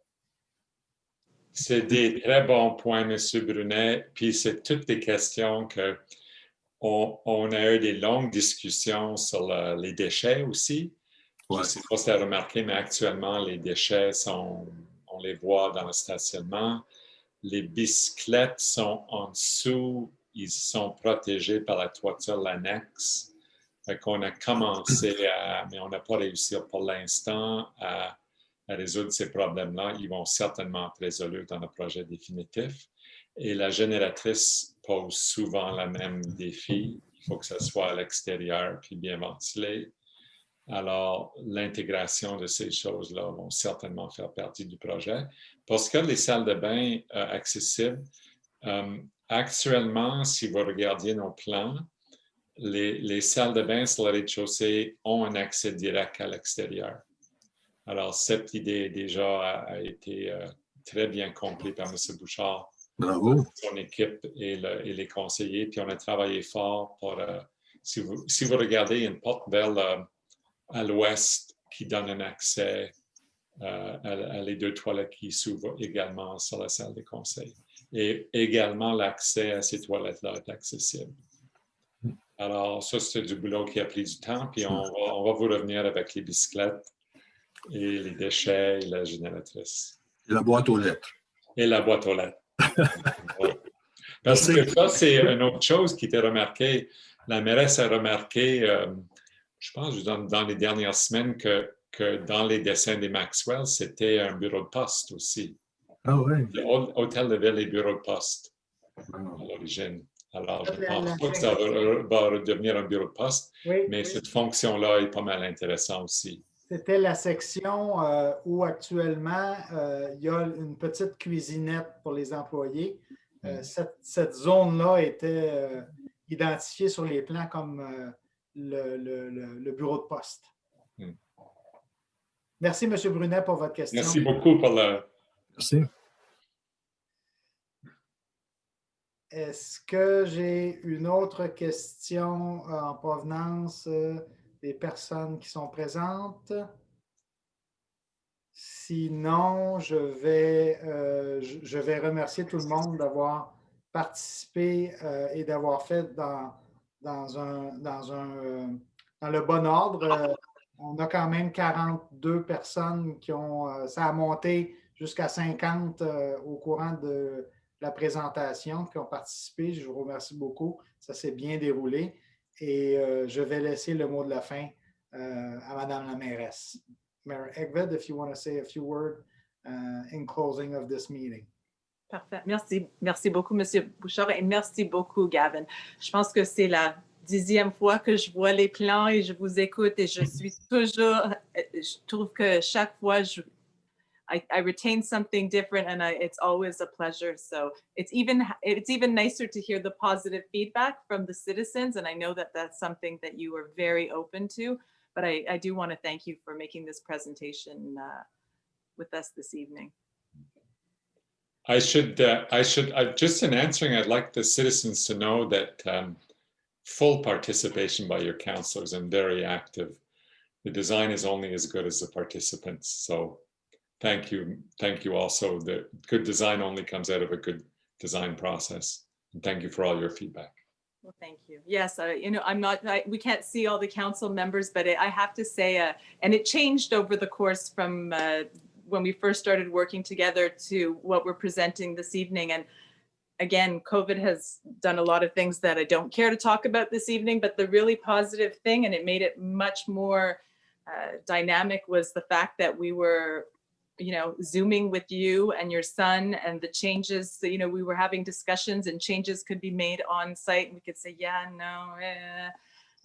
C'est des très bons points, M. Brunet. Puis c'est toutes des questions qu'on a eu des longues discussions sur les déchets aussi. Ouais. Je ne sais pas si tu as remarqué, mais actuellement, les déchets on les voit dans le stationnement. Les bicyclettes sont en dessous, ils sont protégés par la toiture l'annexe. Fait qu'on a commencé mais on n'a pas réussi pour l'instant à résoudre ces problèmes-là. Ils vont certainement être résolus dans le projet définitif. Et la génératrice pose souvent le même défi. Il faut que ça soit à l'extérieur puis bien ventilé. Alors, l'intégration de ces choses-là vont certainement faire partie du projet. Pour ce qui est des salles de bain accessibles, actuellement, si vous regardiez nos plans, les salles de bain sur le rez-de-chaussée ont un accès direct à l'extérieur. Alors, cette idée déjà a été très bien comprise par M. Bouchard, Bravo. son équipe et les conseillers. Puis on a travaillé fort pour, si vous regardez, il y a une porte vers à l'ouest qui donne un accès à les deux toilettes qui s'ouvrent également sur la salle de conseil. Et également, l'accès à ces toilettes-là est accessible. Alors, ça, c'est du boulot qui a pris du temps, puis on va vous revenir avec les bicyclettes et les déchets et la génératrice. Et la boîte aux lettres. Et la boîte aux lettres. Ouais. Parce que ça, c'est une autre chose qui était remarquée. La mairesse a remarqué, je pense, dans les dernières semaines, que dans les dessins des Maxwell, c'était un bureau de poste aussi. Ah oui. Hôtel de ville et bureau de poste à l'origine. Alors, je ne pense pas que ça va redevenir un bureau de poste, mais cette fonction-là est pas mal intéressante aussi. C'était la section où actuellement, il y a une petite cuisinette pour les employés. Cette zone-là était identifiée sur les plans comme le bureau de poste. Merci, M. Brunet, pour votre question. Merci beaucoup pour la... Merci. Est-ce que j'ai une autre question en provenance des personnes qui sont présentes? Sinon, je vais remercier tout le monde d'avoir participé et d'avoir fait dans le bon ordre. On a quand même 42 personnes qui ont... ça a monté jusqu'à 50 au courant de la présentation qui ont participé. Je vous remercie beaucoup. Ça s'est bien déroulé. Et je vais laisser le mot de la fin à Madame la mairesse. Mayor Egved, if you want to say a few words in closing of this meeting. Parfait. Merci. Merci beaucoup, M. Bouchard, et merci beaucoup, Gavin. Je pense que c'est la 10e fois que je vois les plans et je vous écoute et je suis toujours, je trouve que chaque fois, I retain something different and it's always a pleasure. So it's even nicer to hear the positive feedback from the citizens. And I know that that's something that you are very open to, but I do want to thank you for making this presentation with us this evening. I should just in answering, I'd like the citizens to know that full participation by your councillors and very active. The design is only as good as the participants. So thank you also. The good design only comes out of a good design process. And thank you for all your feedback. Well, thank you. Yes, we can't see all the council members, but I have to say, and it changed over the course from when we first started working together to what we're presenting this evening. And again, COVID has done a lot of things that I don't care to talk about this evening, but the really positive thing, and it made it much more dynamic, was the fact that we were, Zooming with you and your son, and the changes, we were having discussions and changes could be made on site, and we could say, yeah, no,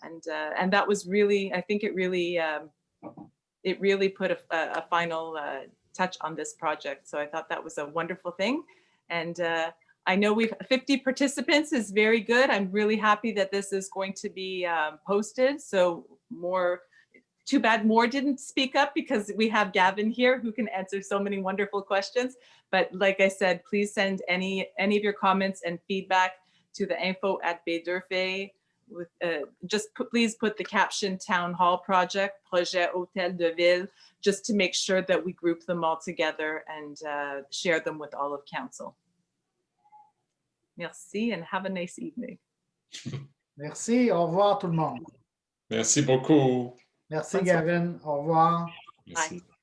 and that was really, I think it really put a final touch on this project. So I thought that was a wonderful thing. And I know 50 participants is very good. I'm really happy that this is going to be posted. So too bad more didn't speak up, because we have Gavin here who can answer so many wonderful questions. But like I said, please send any of your comments and feedback to the info@Baie-D'Urfé. Please put the caption Town Hall Project, Projet Hôtel de Ville, just to make sure that we group them all together and share them with all of council. Merci and have a nice evening. Merci. Au revoir tout le monde. Merci beaucoup. Merci Gavin. Au revoir. Merci. Bye.